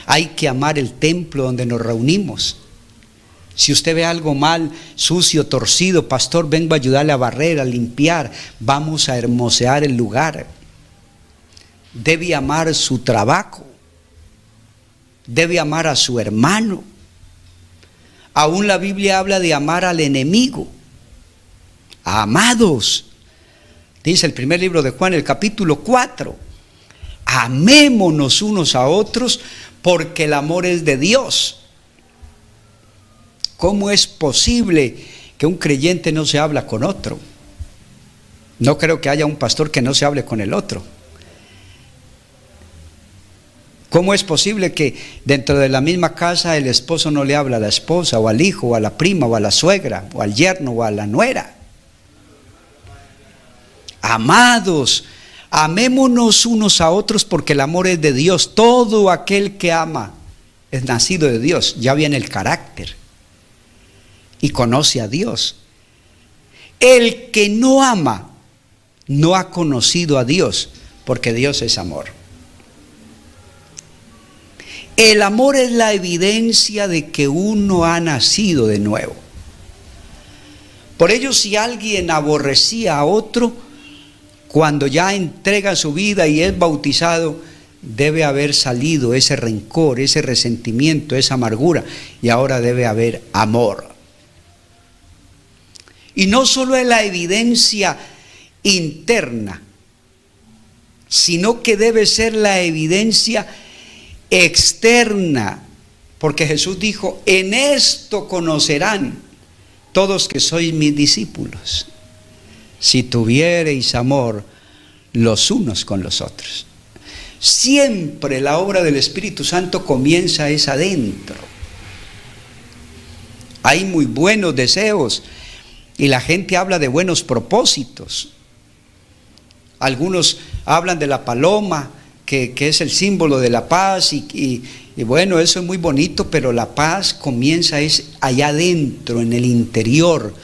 Hay que amar el templo donde nos reunimos. Si usted ve algo mal, sucio, torcido, pastor, vengo a ayudarle a barrer, a limpiar. Vamos a hermosear el lugar. Debe amar su trabajo. Debe amar a su hermano. Aún la Biblia habla de amar al enemigo. Amados, dice el primer libro de Juan, el capítulo 4. Amémonos unos a otros, porque el amor es de Dios. ¿Cómo es posible que un creyente no se habla con otro? No creo que haya un pastor que no se hable con el otro. ¿Cómo es posible que dentro de la misma casa el esposo no le habla a la esposa, o al hijo, o a la prima, o a la suegra, o al yerno, o a la nuera? Amados, amémonos unos a otros, porque el amor es de Dios. Todo aquel que ama es nacido de Dios, ya viene el carácter y conoce a Dios. El que no ama no ha conocido a Dios, porque Dios es amor. El amor es la evidencia de que uno ha nacido de nuevo. Por ello, si alguien aborrecía a otro, cuando ya entrega su vida y es bautizado, debe haber salido ese rencor, ese resentimiento, esa amargura, y ahora debe haber amor. Y no solo es la evidencia interna, sino que debe ser la evidencia externa, porque Jesús dijo: en esto conocerán todos que sois mis discípulos, si tuviereis amor los unos con los otros. Siempre la obra del Espíritu Santo comienza es adentro. Hay muy buenos deseos y la gente habla de buenos propósitos. Algunos hablan de la paloma, que es el símbolo de la paz, y bueno, eso es muy bonito, pero la paz comienza es allá adentro, en el interior,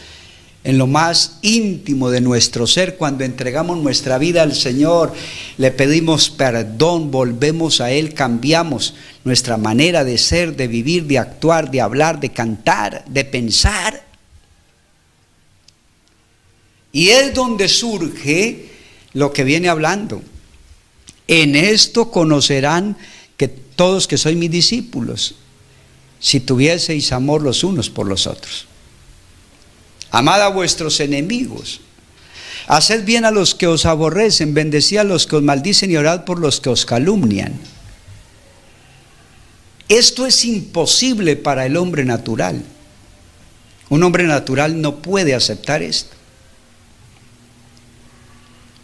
en lo más íntimo de nuestro ser. Cuando entregamos nuestra vida al Señor, le pedimos perdón, volvemos a Él, cambiamos nuestra manera de ser, de vivir, de actuar, de hablar, de cantar, de pensar. Y es donde surge lo que viene hablando. En esto conocerán que todos que sois mis discípulos, si tuvieseis amor los unos por los otros. Amad a vuestros enemigos, haced bien a los que os aborrecen, bendecid a los que os maldicen y orad por los que os calumnian. Esto es imposible para el hombre natural. Un hombre natural no puede aceptar esto.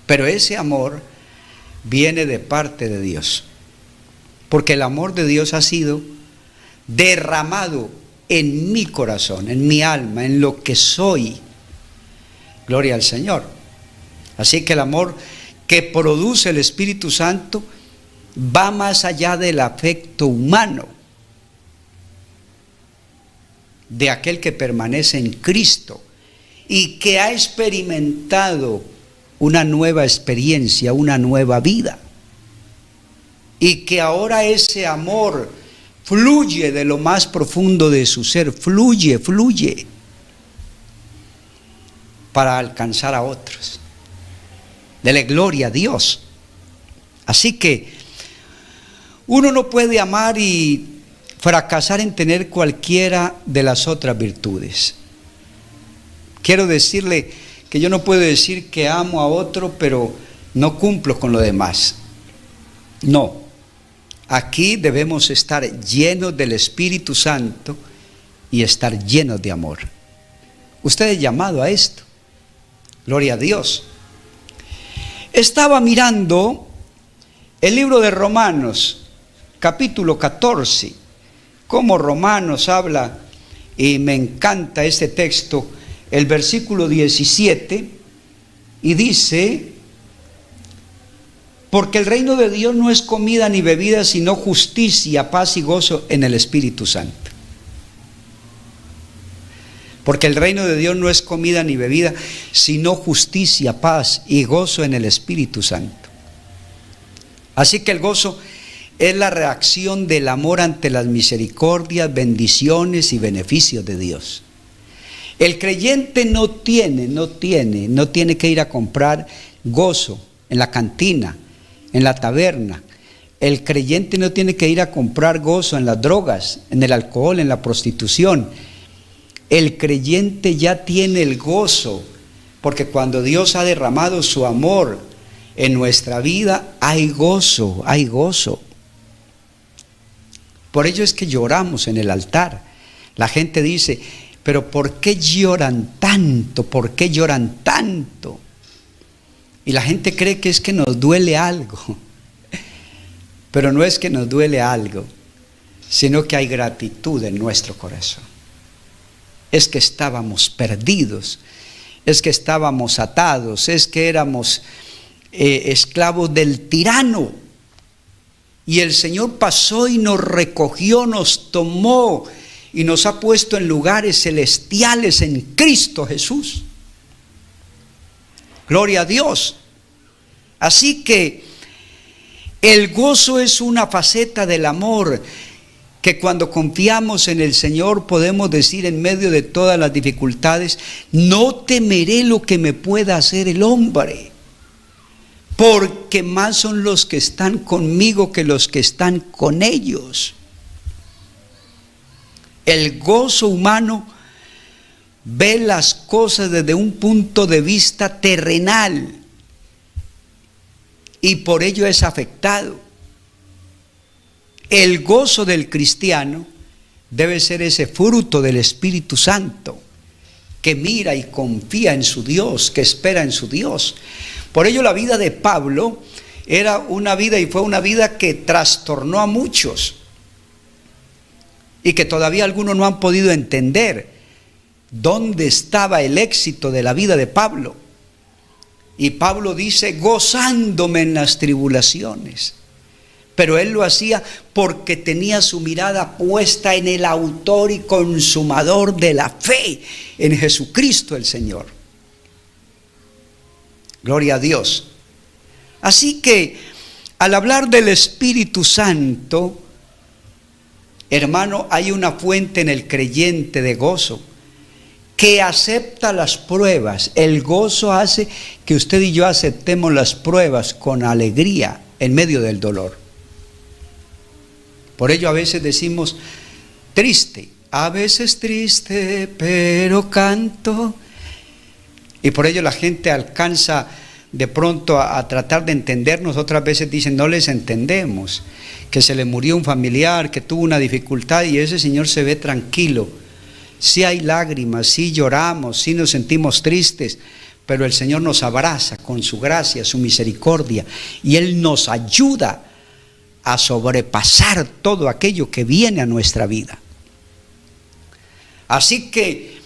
Pero ese amor viene de parte de Dios, porque el amor de Dios ha sido derramado en mi corazón, en mi alma, en lo que soy. Gloria al Señor. Así que el amor que produce el Espíritu Santo va más allá del afecto humano, de aquel que permanece en Cristo y que ha experimentado una nueva experiencia, una nueva vida, y que ahora ese amor fluye de lo más profundo de su ser, fluye para alcanzar a otros. Dele gloria a Dios. Así que uno no puede amar y fracasar en tener cualquiera de las otras virtudes. Quiero decirle que yo no puedo decir que amo a otro, pero no cumplo con lo demás. No. Aquí debemos estar llenos del Espíritu Santo y estar llenos de amor. Usted es llamado a esto. Gloria a Dios. Estaba mirando el libro de Romanos, capítulo 14, cómo Romanos habla, y me encanta este texto, el versículo 17, y dice: porque el reino de Dios no es comida ni bebida, sino justicia, paz y gozo en el Espíritu Santo. Porque el reino de Dios no es comida ni bebida, sino justicia, paz y gozo en el Espíritu Santo. Así que el gozo es la reacción del amor ante las misericordias, bendiciones y beneficios de Dios. El creyente no tiene que ir a comprar gozo en la cantina, en la taberna. El creyente no tiene que ir a comprar gozo en las drogas, en el alcohol, en la prostitución. El creyente ya tiene el gozo, porque cuando Dios ha derramado su amor en nuestra vida, hay gozo, hay gozo. Por ello es que lloramos en el altar. La gente dice: pero ¿por qué lloran tanto? ¿Por qué lloran tanto? Y la gente cree que es que nos duele algo. Pero no es que nos duele algo, sino que hay gratitud en nuestro corazón. Es que estábamos perdidos, es que estábamos atados, es que éramos esclavos del tirano. Y el Señor pasó y nos recogió, nos tomó y nos ha puesto en lugares celestiales en Cristo Jesús. Gloria a Dios. Así que el gozo es una faceta del amor que cuando confiamos en el Señor podemos decir en medio de todas las dificultades: no temeré lo que me pueda hacer el hombre, porque más son los que están conmigo que los que están con ellos. El gozo humano ve las cosas desde un punto de vista terrenal y por ello es afectado. El gozo del cristiano debe ser ese fruto del Espíritu Santo, que mira y confía en su Dios, que espera en su Dios. Por ello la vida de Pablo era una vida, y fue una vida que trastornó a muchos, y que todavía algunos no han podido entender dónde estaba el éxito de la vida de Pablo. Y Pablo dice: gozándome en las tribulaciones. Pero él lo hacía porque tenía su mirada puesta en el autor y consumador de la fe, en Jesucristo el Señor. Gloria a Dios. Así que al hablar del Espíritu Santo, hermano, hay una fuente en el creyente de gozo, que acepta las pruebas. El gozo hace que usted y yo aceptemos las pruebas con alegría en medio del dolor. Por ello a veces decimos triste, a veces triste, pero canto. Y por ello la gente alcanza de pronto a tratar de entendernos. Otras veces dicen no les entendemos, que se le murió un familiar, que tuvo una dificultad y ese señor se ve tranquilo. Sí hay lágrimas, sí lloramos, sí nos sentimos tristes, pero el Señor nos abraza con su gracia, su misericordia, y Él nos ayuda a sobrepasar todo aquello que viene a nuestra vida. Así que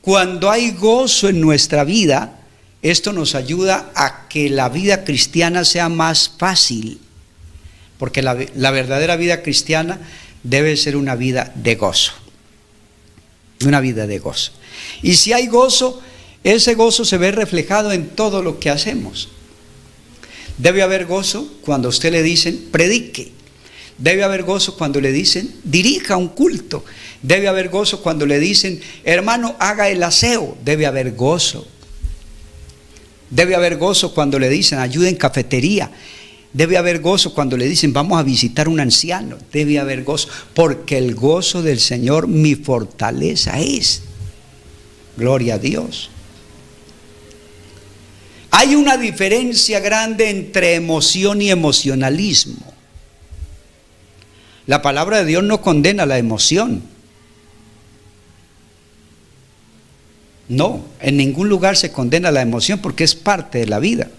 cuando hay gozo en nuestra vida, esto nos ayuda a que la vida cristiana sea más fácil, porque la verdadera vida cristiana debe ser una vida de gozo. Una vida de gozo. Y si hay gozo, ese gozo se ve reflejado en todo lo que hacemos. Debe haber gozo cuando a usted le dicen predique. Debe haber gozo cuando le dicen dirija un culto. Debe haber gozo cuando le dicen hermano haga el aseo. Debe haber gozo. Debe haber gozo cuando le dicen ayude en cafetería. Debe haber gozo cuando le dicen vamos a visitar un anciano. Debe haber gozo, porque el gozo del Señor mi fortaleza es. Gloria a Dios. Hay una diferencia grande entre emoción y emocionalismo. La palabra de Dios no condena la emoción. No, en ningún lugar se condena la emoción porque es parte de la vida.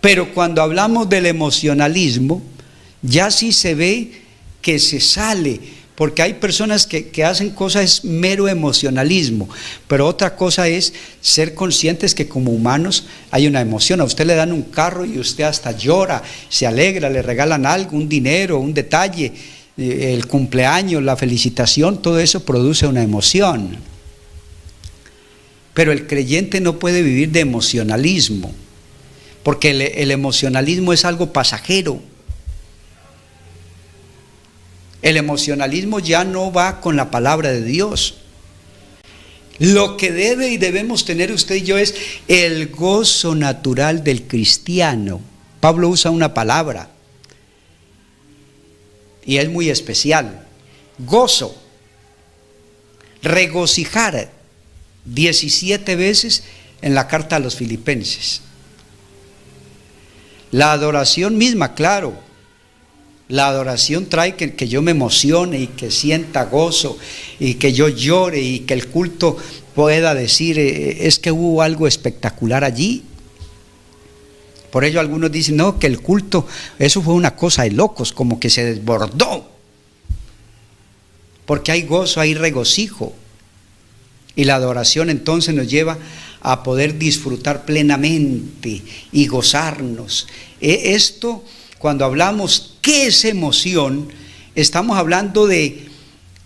Pero cuando hablamos del emocionalismo, ya sí se ve que se sale, porque hay personas que hacen cosas mero emocionalismo, pero otra cosa es ser conscientes que como humanos hay una emoción. A usted le dan un carro y usted hasta llora, se alegra, le regalan algo, un dinero, un detalle, el cumpleaños, la felicitación, todo eso produce una emoción. Pero el creyente no puede vivir de emocionalismo, porque el emocionalismo es algo pasajero. El emocionalismo ya no va con la palabra de Dios. Lo que debe y debemos tener usted y yo es el gozo natural del cristiano. Pablo usa una palabra y es muy especial. Gozo, regocijar, 17 veces en la carta a los Filipenses. La adoración misma, claro, la adoración trae que yo me emocione y que sienta gozo y que yo llore y que el culto pueda decir es que hubo algo espectacular allí. Por ello algunos dicen no, que el culto, eso fue una cosa de locos, como que se desbordó, porque hay gozo, hay regocijo, y la adoración entonces nos lleva a poder disfrutar plenamente y gozarnos. Esto, cuando hablamos ¿qué es emoción? Estamos hablando de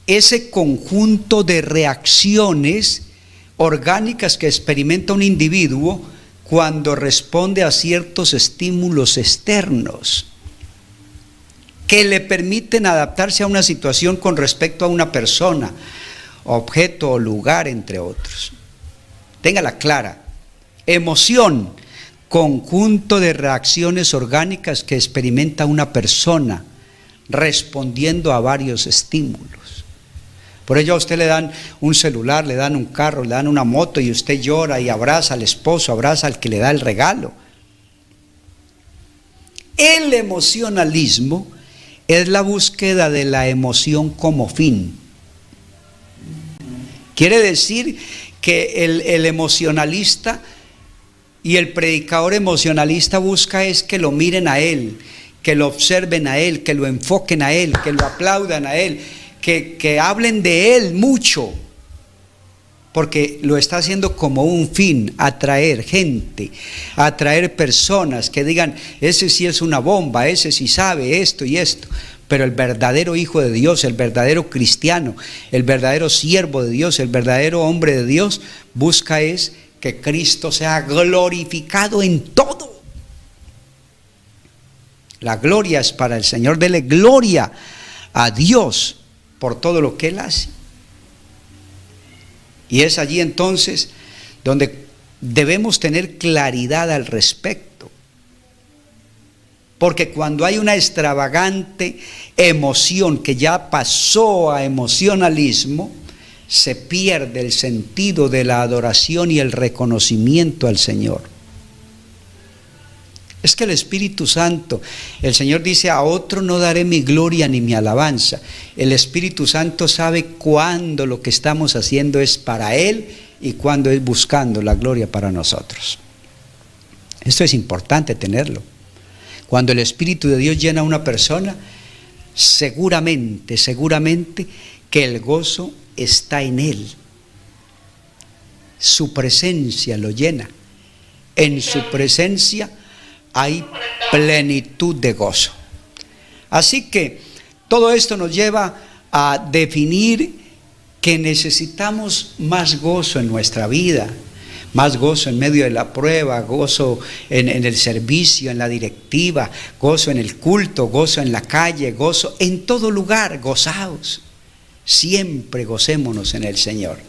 ese conjunto de reacciones orgánicas que experimenta un individuo cuando responde a ciertos estímulos externos que le permiten adaptarse a una situación con respecto a una persona, objeto o lugar, entre otros. Téngala clara. Emoción, conjunto de reacciones orgánicas que experimenta una persona respondiendo a varios estímulos. Por ello a usted le dan un celular, le dan un carro, le dan una moto y usted llora y abraza al esposo, abraza al que le da el regalo. El emocionalismo es la búsqueda de la emoción como fin. Quiere decir que el emocionalista y el predicador emocionalista busca es que lo miren a él, que lo observen a él, que lo enfoquen a él, que lo aplaudan a él, que hablen de él mucho, porque lo está haciendo como un fin, atraer gente, atraer personas que digan, ese sí es una bomba, ese sí sabe esto y esto. Pero el verdadero hijo de Dios, el verdadero cristiano, el verdadero siervo de Dios, el verdadero hombre de Dios, busca es que Cristo sea glorificado en todo. La gloria es para el Señor. Dele gloria a Dios por todo lo que Él hace. Y es allí entonces donde debemos tener claridad al respecto. Porque cuando hay una extravagante emoción que ya pasó a emocionalismo, se pierde el sentido de la adoración y el reconocimiento al Señor. Es que el Espíritu Santo, el Señor dice: a otro no daré mi gloria ni mi alabanza. El Espíritu Santo sabe cuándo lo que estamos haciendo es para Él y cuándo es buscando la gloria para nosotros. Esto es importante tenerlo. Cuando el Espíritu de Dios llena a una persona, seguramente que el gozo está en Él. Su presencia lo llena. En su presencia hay plenitud de gozo. Así que todo esto nos lleva a definir que necesitamos más gozo en nuestra vida, más gozo en medio de la prueba, gozo en el servicio, en la directiva, gozo en el culto, gozo en la calle, gozo en todo lugar. Gozaos, siempre gocémonos en el Señor.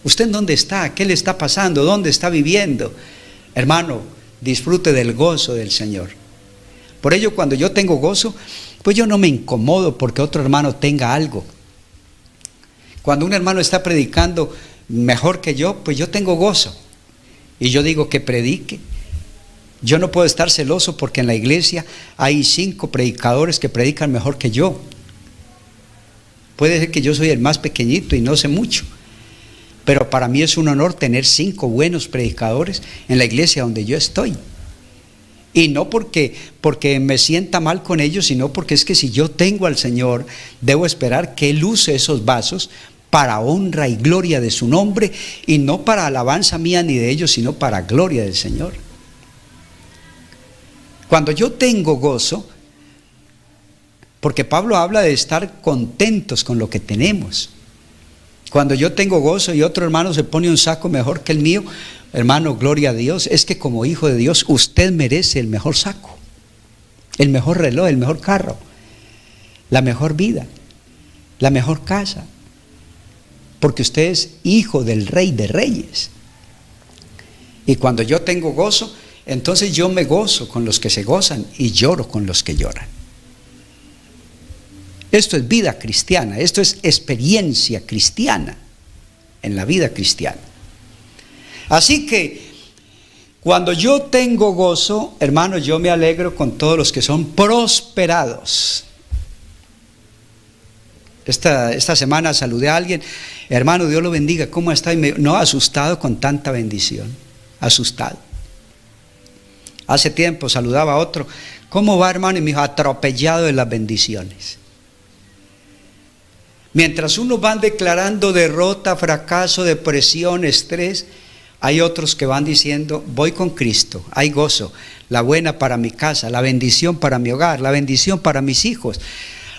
¿Usted en dónde está? ¿Qué le está pasando? ¿Dónde está viviendo? Hermano, disfrute del gozo del Señor. Por ello, cuando yo tengo gozo, pues yo no me incomodo porque otro hermano tenga algo. Cuando un hermano está predicando mejor que yo, pues yo tengo gozo. Y yo digo que predique. Yo no puedo estar celoso porque en la iglesia hay 5 predicadores que predican mejor que yo. Puede ser que yo soy el más pequeñito y no sé mucho. Pero para mí es un honor tener 5 buenos predicadores en la iglesia donde yo estoy. Y no porque me sienta mal con ellos, sino porque es que si yo tengo al Señor, debo esperar que Él use esos vasos para honra y gloria de su nombre, y no para alabanza mía ni de ellos, sino para gloria del Señor. Cuando yo tengo gozo, porque Pablo habla de estar contentos con lo que tenemos. Cuando yo tengo gozo y otro hermano se pone un saco mejor que el mío, hermano, gloria a Dios. Es que como hijo de Dios, usted merece el mejor saco, el mejor reloj, el mejor carro, la mejor vida, la mejor casa, porque usted es hijo del Rey de Reyes. Y cuando yo tengo gozo, entonces yo me gozo con los que se gozan y lloro con los que lloran. Esto es vida cristiana, esto es experiencia cristiana en la vida cristiana. Así que cuando yo tengo gozo, hermanos, yo me alegro con todos los que son prosperados. Esta semana saludé a alguien: hermano, Dios lo bendiga, ¿cómo está? Y no, asustado con tanta bendición, asustado. Hace tiempo saludaba a otro: ¿cómo va, hermano? Y me dijo: atropellado de las bendiciones. Mientras unos van declarando derrota, fracaso, depresión, estrés, hay otros que van diciendo: voy con Cristo, hay gozo, la buena para mi casa, la bendición para mi hogar, la bendición para mis hijos.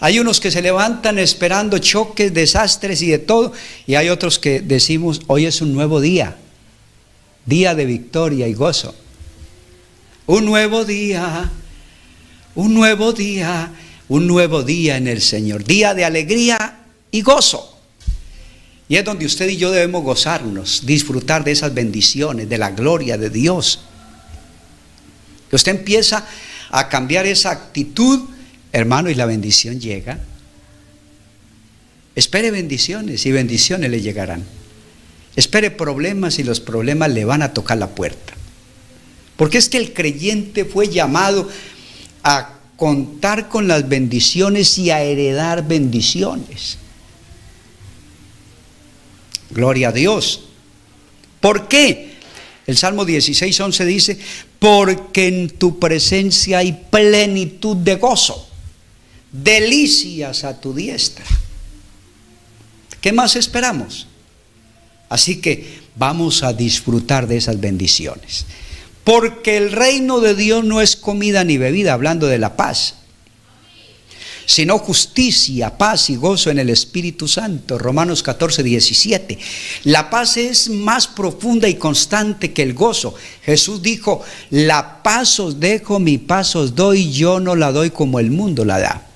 Hay unos que se levantan esperando choques, desastres y de todo, y hay otros que decimos: hoy es un nuevo día, día de victoria y gozo. Un nuevo día, un nuevo día, un nuevo día en el Señor, día de alegría y gozo. Y es donde usted y yo debemos gozarnos, disfrutar de esas bendiciones, de la gloria de Dios. Que usted empieza a cambiar esa actitud, hermano, y la bendición llega. Espere bendiciones y bendiciones le llegarán. Espere problemas y los problemas le van a tocar la puerta. Porque es que el creyente fue llamado a contar con las bendiciones y a heredar bendiciones. Gloria a Dios. ¿Por qué? El Salmo 16:11 dice: porque en tu presencia hay plenitud de gozo, delicias a tu diestra. ¿Qué más esperamos? Así que vamos a disfrutar de esas bendiciones. Porque el reino de Dios no es comida ni bebida, hablando de la paz, sino justicia, paz y gozo en el Espíritu Santo. Romanos 14:17. La paz es más profunda y constante que el gozo. Jesús dijo: la paz os dejo, mi paz os doy, yo no la doy como el mundo la da.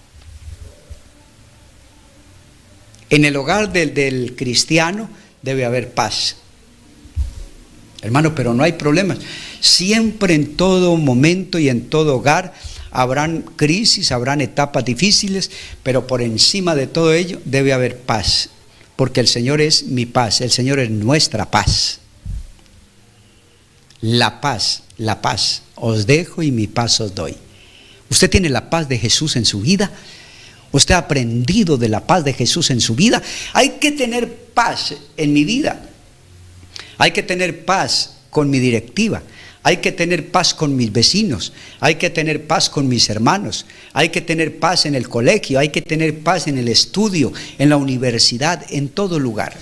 En el hogar del cristiano debe haber paz. Hermano, pero no hay problemas. Siempre, en todo momento y en todo hogar, habrán crisis, habrán etapas difíciles, pero por encima de todo ello debe haber paz, porque el Señor es mi paz, el Señor es nuestra paz. La paz, os dejo y mi paz os doy. ¿Usted tiene la paz de Jesús en su vida? ¿Usted ha aprendido de la paz de Jesús en su vida? Hay que tener paz en mi vida. Hay que tener paz con mi directiva. Hay que tener paz con mis vecinos. Hay que tener paz con mis hermanos. Hay que tener paz en el colegio. Hay que tener paz en el estudio, en la universidad, en todo lugar.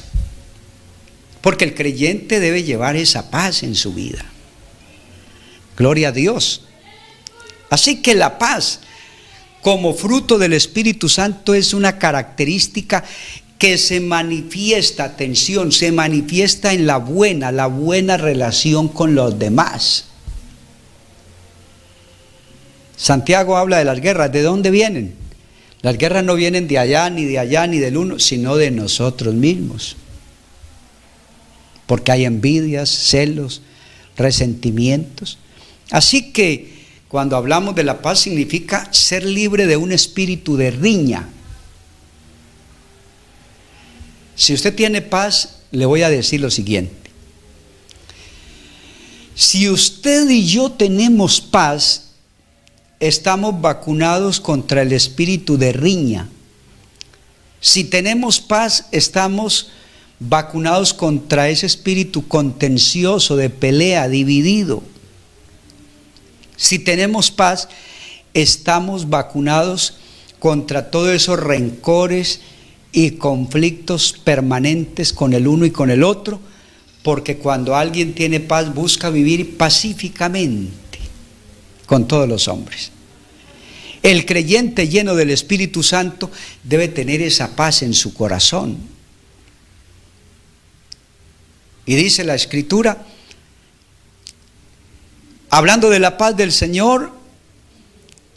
Porque el creyente debe llevar esa paz en su vida. Gloria a Dios. Así que la paz, como fruto del Espíritu Santo, es una característica que se manifiesta, atención, se manifiesta en la buena relación con los demás. Santiago habla de las guerras. ¿De dónde vienen? Las guerras no vienen de allá, ni del uno, sino de nosotros mismos. Porque hay envidias, celos, resentimientos. Así que cuando hablamos de la paz, significa ser libre de un espíritu de riña. Si usted tiene paz, le voy a decir lo siguiente. Si usted y yo tenemos paz, estamos vacunados contra el espíritu de riña. Si tenemos paz, estamos vacunados contra ese espíritu contencioso, de pelea, dividido. Si tenemos paz, estamos vacunados contra todos esos rencores y conflictos permanentes con el uno y con el otro, porque cuando alguien tiene paz busca vivir pacíficamente con todos los hombres. El creyente lleno del Espíritu Santo debe tener esa paz en su corazón. Y dice la Escritura, hablando de la paz del Señor,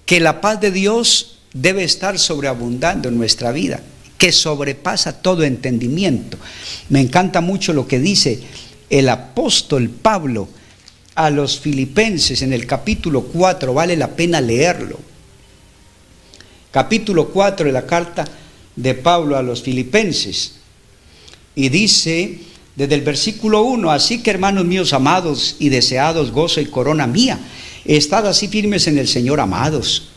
que la paz de Dios debe estar sobreabundando en nuestra vida, que sobrepasa todo entendimiento. Me encanta mucho lo que dice el apóstol Pablo a los filipenses en el capítulo 4, vale la pena leerlo. Capítulo 4 de la carta de Pablo a los filipenses. Y dice desde el versículo 1, así que hermanos míos amados y deseados, gozo y corona mía, estad así firmes en el Señor, amados.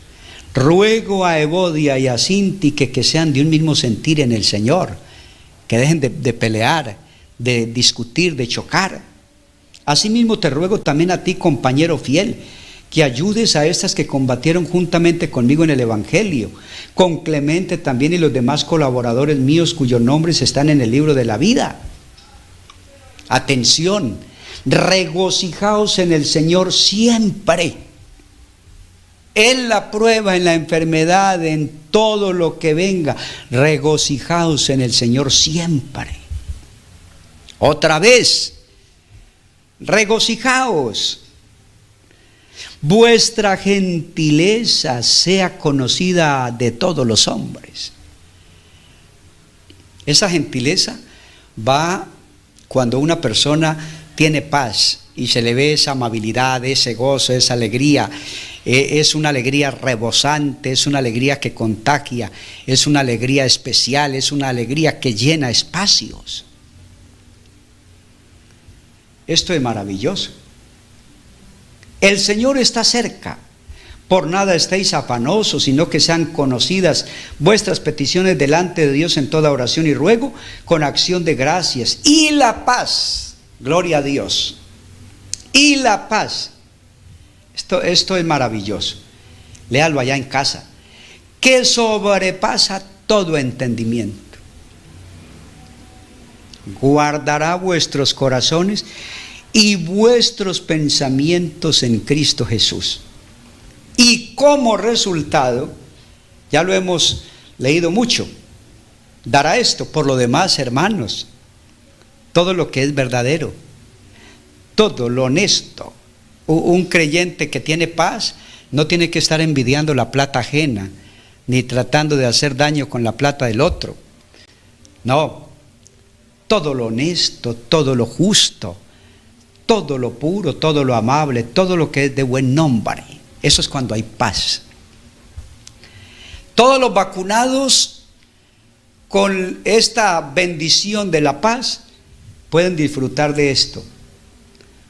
Ruego a Evodia y a Síntique que sean de un mismo sentir en el Señor, que dejen de pelear, de discutir, de chocar. Asimismo te ruego también a ti, compañero fiel, que ayudes a estas que combatieron juntamente conmigo en el Evangelio, con Clemente también y los demás colaboradores míos cuyos nombres están en el libro de la vida. Atención, regocijaos en el Señor siempre. En la prueba, en la enfermedad, en todo lo que venga, regocijaos en el Señor siempre. Otra vez, regocijaos. Vuestra gentileza sea conocida de todos los hombres. Esa gentileza va cuando una persona tiene paz y se le ve esa amabilidad, ese gozo, esa alegría. Es una alegría rebosante, es una alegría que contagia, es una alegría especial, es una alegría que llena espacios. Esto es maravilloso. El Señor está cerca. Por nada estéis afanosos, sino que sean conocidas vuestras peticiones delante de Dios en toda oración y ruego, con acción de gracias. Y la paz, gloria a Dios, y la paz. Esto es maravilloso. Léalo allá en casa. Que sobrepasa todo entendimiento. Guardará vuestros corazones y vuestros pensamientos en Cristo Jesús. Y como resultado, ya lo hemos leído mucho, dará esto. Por lo demás, hermanos, todo lo que es verdadero, todo lo honesto. Un creyente que tiene paz no tiene que estar envidiando la plata ajena, ni tratando de hacer daño con la plata del otro. No, todo lo honesto, todo lo justo, todo lo puro, todo lo amable, todo lo que es de buen nombre. Eso es cuando hay paz. Todos los vacunados con esta bendición de la paz pueden disfrutar de esto.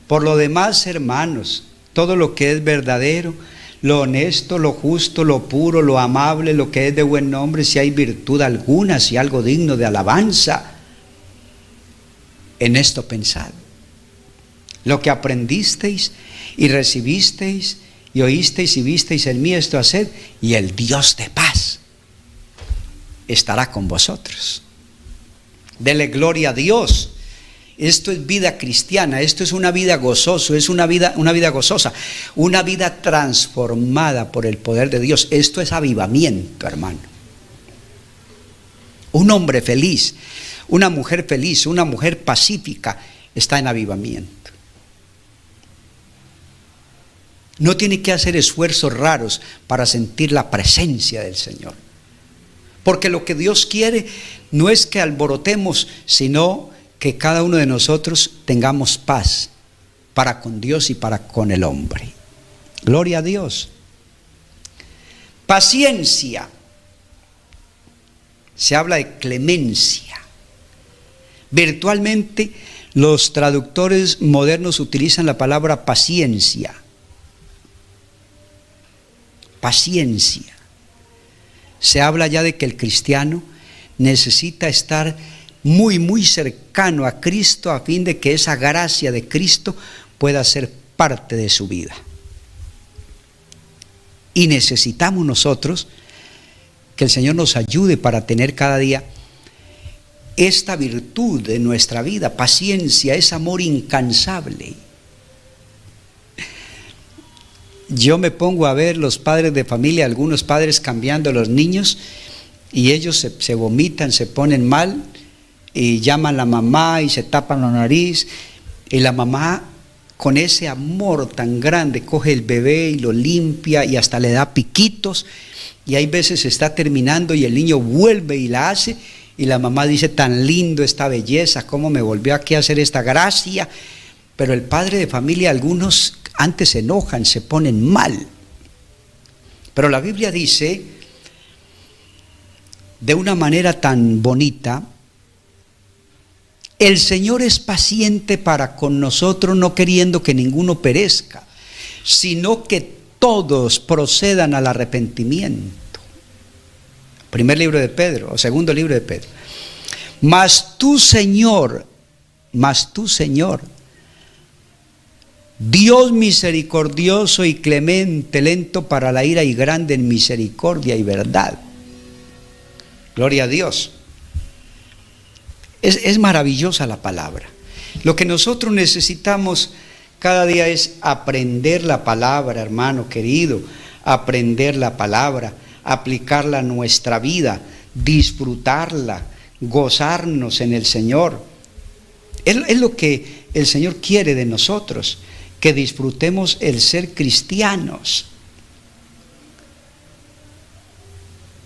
Por lo demás, hermanos, todo lo que es verdadero, lo honesto, lo justo, lo puro, lo amable, lo que es de buen nombre, si hay virtud alguna, si algo digno de alabanza, en esto pensad. Lo que aprendisteis y recibisteis y oísteis y visteis en mí, esto haced, y el Dios de paz estará con vosotros. Dele gloria a Dios. Esto es vida cristiana, esto es una vida gozosa, es una vida gozosa, una vida transformada por el poder de Dios. Esto es avivamiento, hermano. Un hombre feliz, una mujer feliz, una mujer pacífica está en avivamiento. No tiene que hacer esfuerzos raros para sentir la presencia del Señor. Porque lo que Dios quiere no es que alborotemos, sino que cada uno de nosotros tengamos paz para con Dios y para con el hombre. Gloria a Dios. Paciencia. Se habla de clemencia. Virtualmente los traductores modernos utilizan la palabra paciencia. Paciencia. Se habla ya de que el cristiano necesita estar muy cercano a Cristo a fin de que esa gracia de Cristo pueda ser parte de su vida. Y necesitamos nosotros que el Señor nos ayude para tener cada día esta virtud de nuestra vida. Paciencia es amor incansable. Yo me pongo a ver los padres de familia, algunos padres cambiando a los niños, y ellos se vomitan, se ponen mal, y llaman a la mamá y se tapan la nariz, y la mamá con ese amor tan grande coge el bebé y lo limpia y hasta le da piquitos, y hay veces está terminando y el niño vuelve y la hace, y la mamá dice: tan lindo esta belleza, cómo me volvió aquí a hacer esta gracia. Pero el padre de familia, algunos antes se enojan, se ponen mal, pero la Biblia dice de una manera tan bonita: el Señor es paciente para con nosotros, no queriendo que ninguno perezca, sino que todos procedan al arrepentimiento. Primer libro de Pedro, o segundo libro de Pedro. Mas tú, Señor, Dios misericordioso y clemente, lento para la ira y grande en misericordia y verdad. Gloria a Dios. Es maravillosa la palabra. Lo que nosotros necesitamos cada día es aprender la palabra, hermano querido, aprender la palabra, aplicarla a nuestra vida, disfrutarla, gozarnos en el Señor. Es lo que el Señor quiere de nosotros, que disfrutemos el ser cristianos,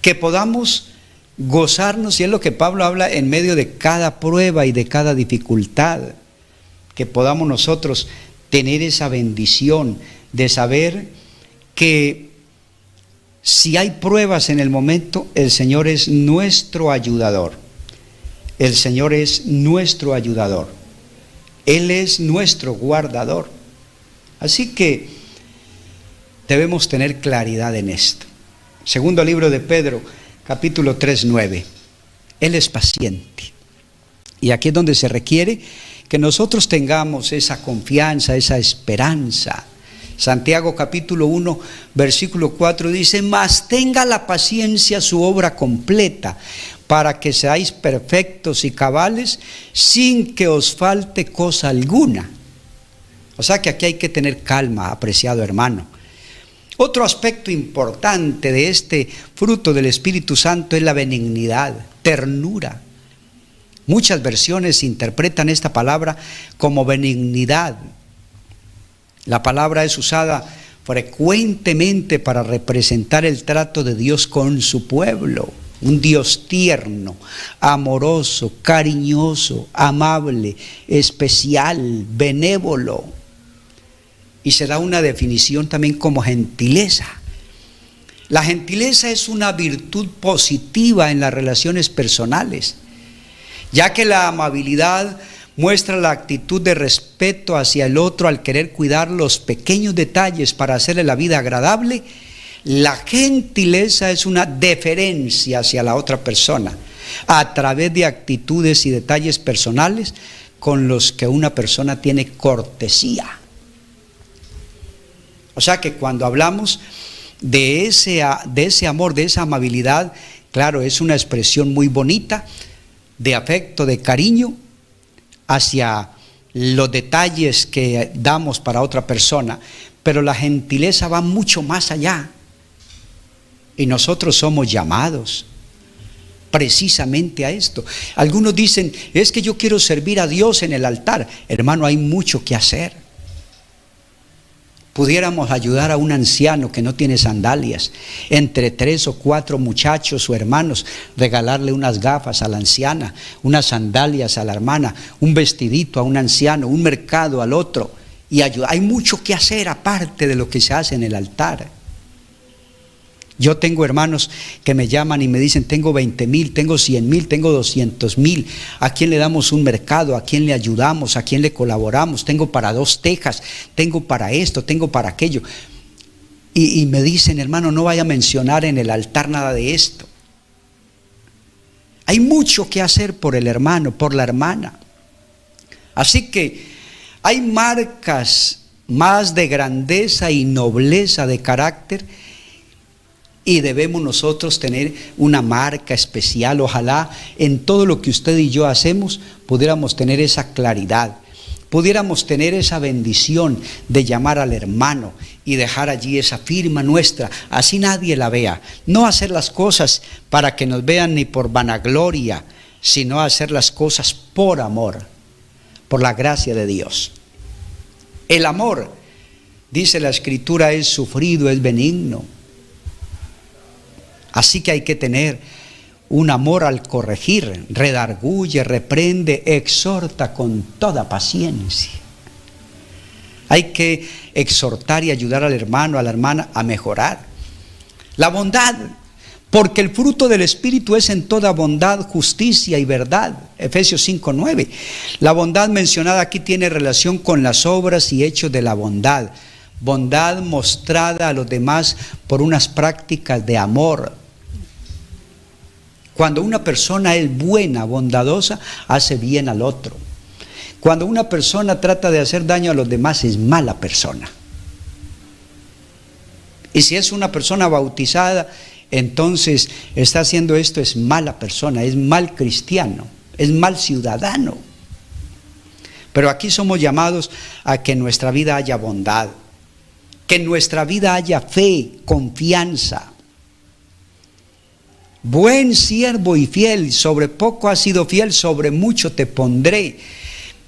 que podamos gozarnos, y es lo que Pablo habla en medio de cada prueba y de cada dificultad, que podamos nosotros tener esa bendición de saber que si hay pruebas en el momento, el Señor es nuestro ayudador. El Señor es nuestro ayudador. Él es nuestro guardador. Así que debemos tener claridad en esto. Segundo libro de Pedro, capítulo 3:9. Él es paciente. Y aquí es donde se requiere que nosotros tengamos esa confianza, esa esperanza. Santiago capítulo 1, versículo 4 dice: mas tenga la paciencia su obra completa, para que seáis perfectos y cabales, sin que os falte cosa alguna. O sea que aquí hay que tener calma, apreciado hermano. Otro aspecto importante de este fruto del Espíritu Santo es la benignidad, ternura. Muchas versiones interpretan esta palabra como benignidad. La palabra es usada frecuentemente para representar el trato de Dios con su pueblo. un Dios tierno, amoroso, cariñoso, amable, especial, benévolo. Y se da una definición también como gentileza. La gentileza es una virtud positiva en las relaciones personales, ya que la amabilidad muestra la actitud de respeto hacia el otro al querer cuidar los pequeños detalles para hacerle la vida agradable. La gentileza es una deferencia hacia la otra persona a través de actitudes y detalles personales con los que una persona tiene cortesía. O sea que cuando hablamos de ese amor, de esa amabilidad, claro, es una expresión muy bonita de afecto, de cariño hacia los detalles que damos para otra persona, pero la gentileza va mucho más allá. Y nosotros somos llamados precisamente a esto. Algunos dicen, es que yo quiero servir a Dios en el altar. Hermano, hay mucho que hacer. Pudiéramos ayudar a un anciano que no tiene sandalias, entre 3 o 4 muchachos o hermanos, regalarle unas gafas a la anciana, unas sandalias a la hermana, un vestidito a un anciano, un mercado al otro, y ayudar. Hay mucho que hacer aparte de lo que se hace en el altar. Yo tengo hermanos que me llaman y me dicen, tengo 20,000, tengo 100,000, tengo 200,000. ¿A quién le damos un mercado? ¿A quién le ayudamos? ¿A quién le colaboramos? Tengo para 2 tejas, tengo para esto, tengo para aquello. Y me dicen, hermano, no vaya a mencionar en el altar nada de esto. Hay mucho que hacer por el hermano, por la hermana. Así que hay marcas más de grandeza y nobleza de carácter. Y debemos nosotros tener una marca especial. Ojalá en todo lo que usted y yo hacemos pudiéramos tener esa claridad, pudiéramos tener esa bendición de llamar al hermano y dejar allí esa firma nuestra, así nadie la vea. No hacer las cosas para que nos vean ni por vanagloria, sino hacer las cosas por amor, por la gracia de Dios. El amor, dice la Escritura, es sufrido, es benigno. Así que hay que tener un amor al corregir, redarguye, reprende, exhorta con toda paciencia. Hay que exhortar y ayudar al hermano, a la hermana a mejorar. La bondad, porque el fruto del Espíritu es en toda bondad, justicia y verdad. Efesios 5:9. La bondad mencionada aquí tiene relación con las obras y hechos de la bondad. Bondad mostrada a los demás por unas prácticas de amor. Cuando una persona es buena, bondadosa, hace bien al otro. Cuando una persona trata de hacer daño a los demás, es mala persona. Y si es una persona bautizada, entonces está haciendo esto, es mala persona, es mal cristiano, es mal ciudadano. Pero aquí somos llamados a que en nuestra vida haya bondad, que en nuestra vida haya fe, confianza. Buen siervo y fiel, sobre poco has sido fiel, sobre mucho te pondré.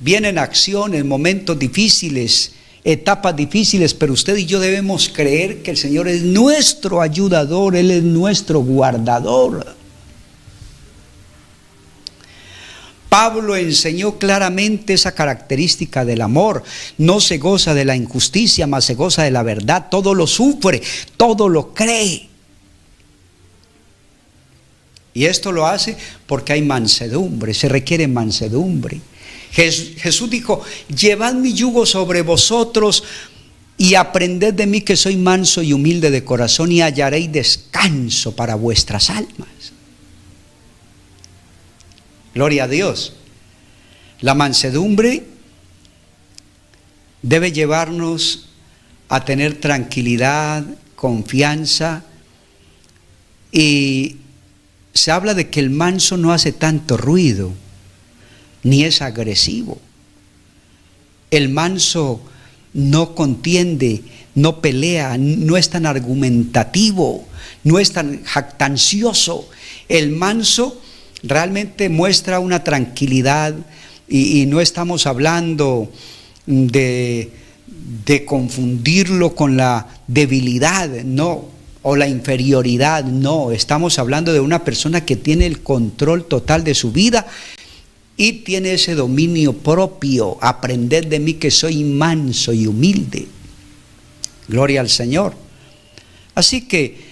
Vienen acciones, momentos difíciles, etapas difíciles, pero usted y yo debemos creer que el Señor es nuestro ayudador, Él es nuestro guardador. Pablo enseñó claramente esa característica del amor. No se goza de la injusticia, mas se goza de la verdad. Todo lo sufre, todo lo cree. Y esto lo hace porque hay mansedumbre, se requiere mansedumbre. Jesús dijo, llevad mi yugo sobre vosotros y aprended de mí que soy manso y humilde de corazón y hallaréis descanso para vuestras almas. Gloria a Dios. La mansedumbre debe llevarnos a tener tranquilidad, confianza, y se habla de que el manso no hace tanto ruido, ni es agresivo. El manso no contiende, no pelea, no es tan argumentativo, no es tan jactancioso. El manso realmente muestra una tranquilidad y no estamos hablando de confundirlo con la debilidad, no. o la inferioridad, no, estamos hablando de una persona que tiene el control total de su vida y tiene ese dominio propio. Aprended de mí que soy manso y humilde. Gloria al Señor. Así que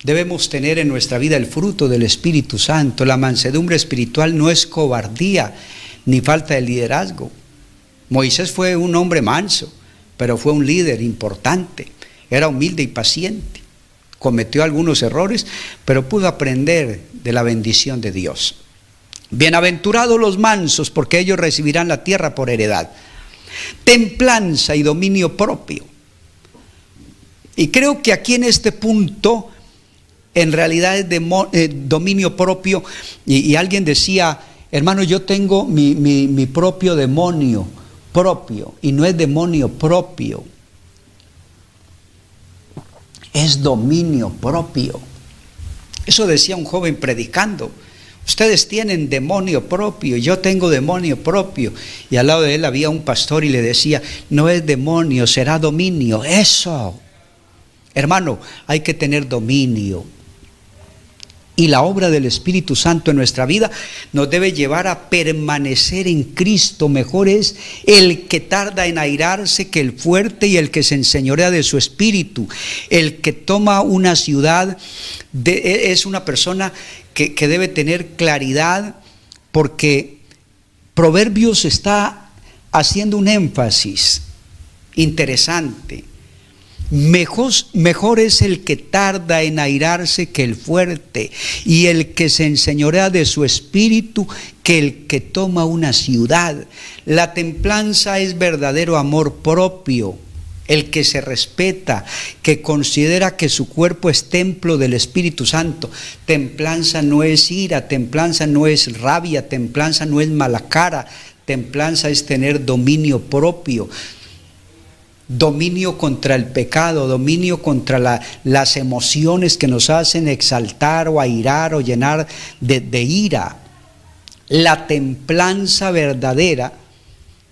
debemos tener en nuestra vida el fruto del Espíritu Santo. La mansedumbre espiritual no es cobardía ni falta de liderazgo. Moisés fue un hombre manso, pero fue un líder importante. Era humilde y paciente. Cometió algunos errores, pero pudo aprender de la bendición de Dios. Bienaventurados los mansos, porque ellos recibirán la tierra por heredad. Templanza y dominio propio. Y creo que aquí en este punto, en realidad es dominio propio. Y alguien decía, hermano, yo tengo mi propio demonio propio. Y no es demonio propio, es dominio propio. Eso decía un joven predicando. Ustedes tienen demonio propio, yo tengo demonio propio. Y al lado de él había un pastor y le decía, no es demonio, será dominio. Eso, hermano, hay que tener dominio. Y la obra del Espíritu Santo en nuestra vida nos debe llevar a permanecer en Cristo. Mejor es el que tarda en airarse que el fuerte, y el que se enseñorea de su espíritu. El que toma una ciudad es una persona que debe tener claridad, porque Proverbios está haciendo un énfasis interesante. Mejor es el que tarda en airarse que el fuerte, y el que se enseñorea de su espíritu que el que toma una ciudad. La templanza es verdadero amor propio, el que se respeta, que considera que su cuerpo es templo del Espíritu Santo. Templanza no es ira, templanza no es rabia, templanza no es mala cara, templanza es tener dominio propio. Dominio contra el pecado, dominio contra las emociones que nos hacen exaltar o airar o llenar de ira. La templanza verdadera,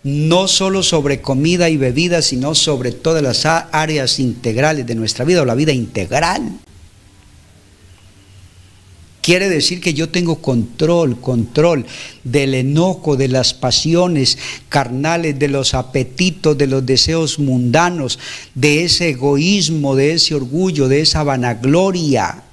no solo sobre comida y bebida, sino sobre todas las áreas integrales de nuestra vida, o la vida integral. Quiere decir que yo tengo control del enojo, de las pasiones carnales, de los apetitos, de los deseos mundanos, de ese egoísmo, de ese orgullo, de esa vanagloria.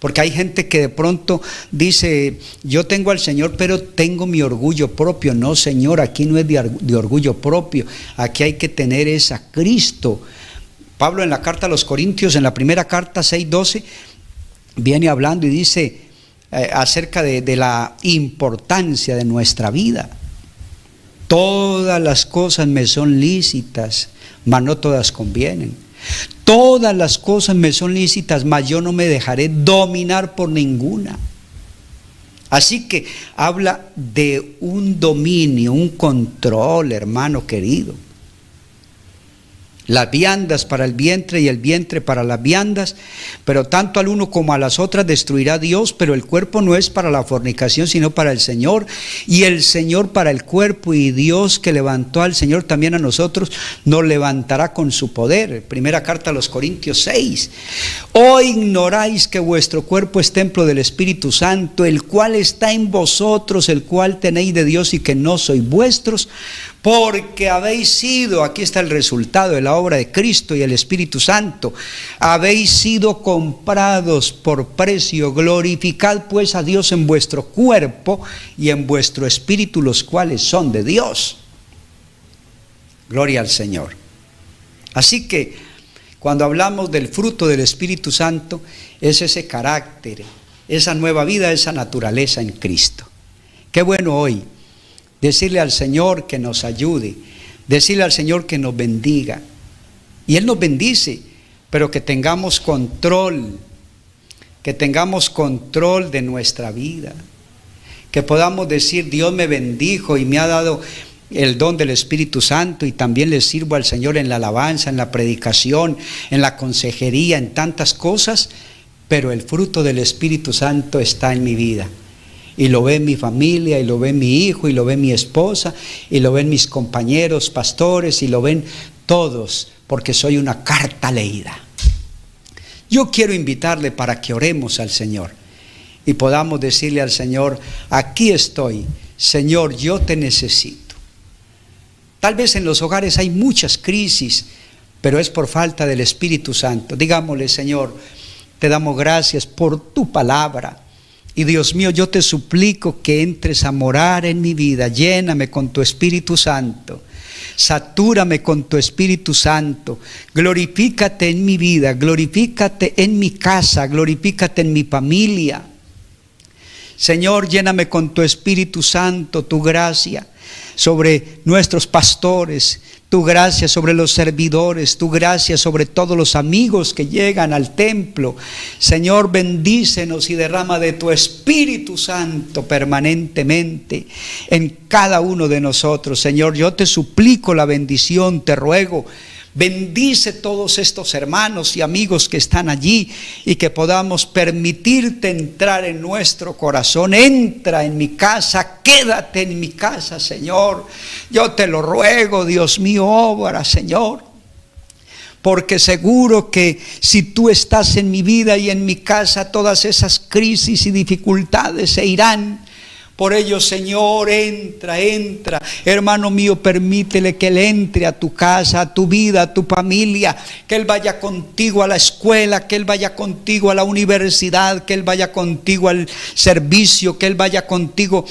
Porque hay gente que de pronto dice, yo tengo al Señor, pero tengo mi orgullo propio. No, Señor, aquí no es de orgullo propio, aquí hay que tener es a Cristo. Pablo en la carta a los Corintios, en la primera carta 6:12, viene hablando y dice acerca de la importancia de nuestra vida. Todas las cosas me son lícitas, mas no todas convienen. Todas las cosas me son lícitas, mas yo no me dejaré dominar por ninguna. Así que habla de un dominio, un control, hermano querido. Las viandas para el vientre y el vientre para las viandas, pero tanto al uno como a las otras destruirá Dios, pero el cuerpo no es para la fornicación, sino para el Señor, y el Señor para el cuerpo, y Dios que levantó al Señor también a nosotros, nos levantará con su poder. Primera carta a los Corintios 6. ¿O ignoráis que vuestro cuerpo es templo del Espíritu Santo, el cual está en vosotros, el cual tenéis de Dios, y que no sois vuestros? Porque habéis sido, aquí está el resultado de la obra de Cristo y el Espíritu Santo, habéis sido comprados por precio. Glorificad pues a Dios en vuestro cuerpo y en vuestro espíritu, los cuales son de Dios. Gloria al Señor. Así que cuando hablamos del fruto del Espíritu Santo, es ese carácter, esa nueva vida, esa naturaleza en Cristo. Qué bueno hoy decirle al Señor que nos ayude, decirle al Señor que nos bendiga. Y Él nos bendice, pero que tengamos control de nuestra vida. Que podamos decir, Dios me bendijo y me ha dado el don del Espíritu Santo, y también le sirvo al Señor en la alabanza, en la predicación, en la consejería, en tantas cosas, pero el fruto del Espíritu Santo está en mi vida. Y lo ve mi familia, y lo ve mi hijo, y lo ve mi esposa, y lo ven mis compañeros pastores, y lo ven todos, porque soy una carta leída. Yo quiero invitarle para que oremos al Señor y podamos decirle al Señor: aquí estoy, Señor, yo te necesito. Tal vez en los hogares hay muchas crisis, pero es por falta del Espíritu Santo. Digámosle: Señor, te damos gracias por tu palabra. Y Dios mío, yo te suplico que entres a morar en mi vida. Lléname con tu Espíritu Santo. Satúrame con tu Espíritu Santo. Glorifícate en mi vida, glorifícate en mi casa, glorifícate en mi familia. Señor, lléname con tu Espíritu Santo, tu gracia sobre nuestros pastores, tu gracia sobre los servidores, tu gracia sobre todos los amigos que llegan al templo. Señor, bendícenos y derrama de tu Espíritu Santo permanentemente en cada uno de nosotros. Señor, yo te suplico la bendición, te ruego. Bendice todos estos hermanos y amigos que están allí y que podamos permitirte entrar en nuestro corazón. Entra en mi casa, quédate en mi casa, Señor. Yo te lo ruego, Dios mío, obra, Señor. Porque seguro que si tú estás en mi vida y en mi casa, todas esas crisis y dificultades se irán. Por ello, Señor, entra. Hermano mío, permítele que Él entre a tu casa, a tu vida, a tu familia. Que Él vaya contigo a la escuela, que Él vaya contigo a la universidad, que Él vaya contigo al servicio, que Él vaya contigo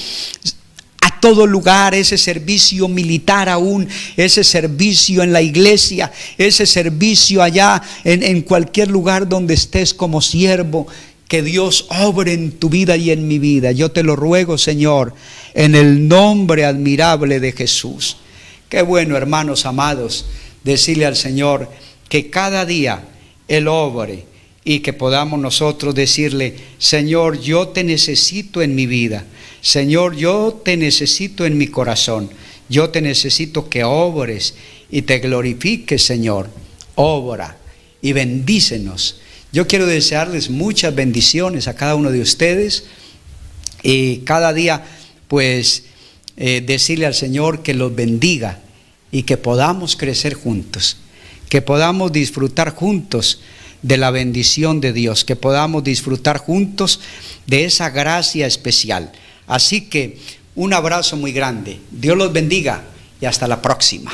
a todo lugar, ese servicio militar aún, ese servicio en la iglesia, ese servicio allá en cualquier lugar donde estés como siervo. Que Dios obre en tu vida y en mi vida. Yo te lo ruego, Señor, en el nombre admirable de Jesús. Qué bueno, hermanos amados, decirle al Señor que cada día Él obre y que podamos nosotros decirle: Señor, yo te necesito en mi vida. Señor, yo te necesito en mi corazón. Yo te necesito que obres y te glorifiques, Señor. Obra y bendícenos. Yo quiero desearles muchas bendiciones a cada uno de ustedes y cada día pues decirle al Señor que los bendiga y que podamos crecer juntos, que podamos disfrutar juntos de la bendición de Dios, que podamos disfrutar juntos de esa gracia especial. Así que un abrazo muy grande, Dios los bendiga y hasta la próxima.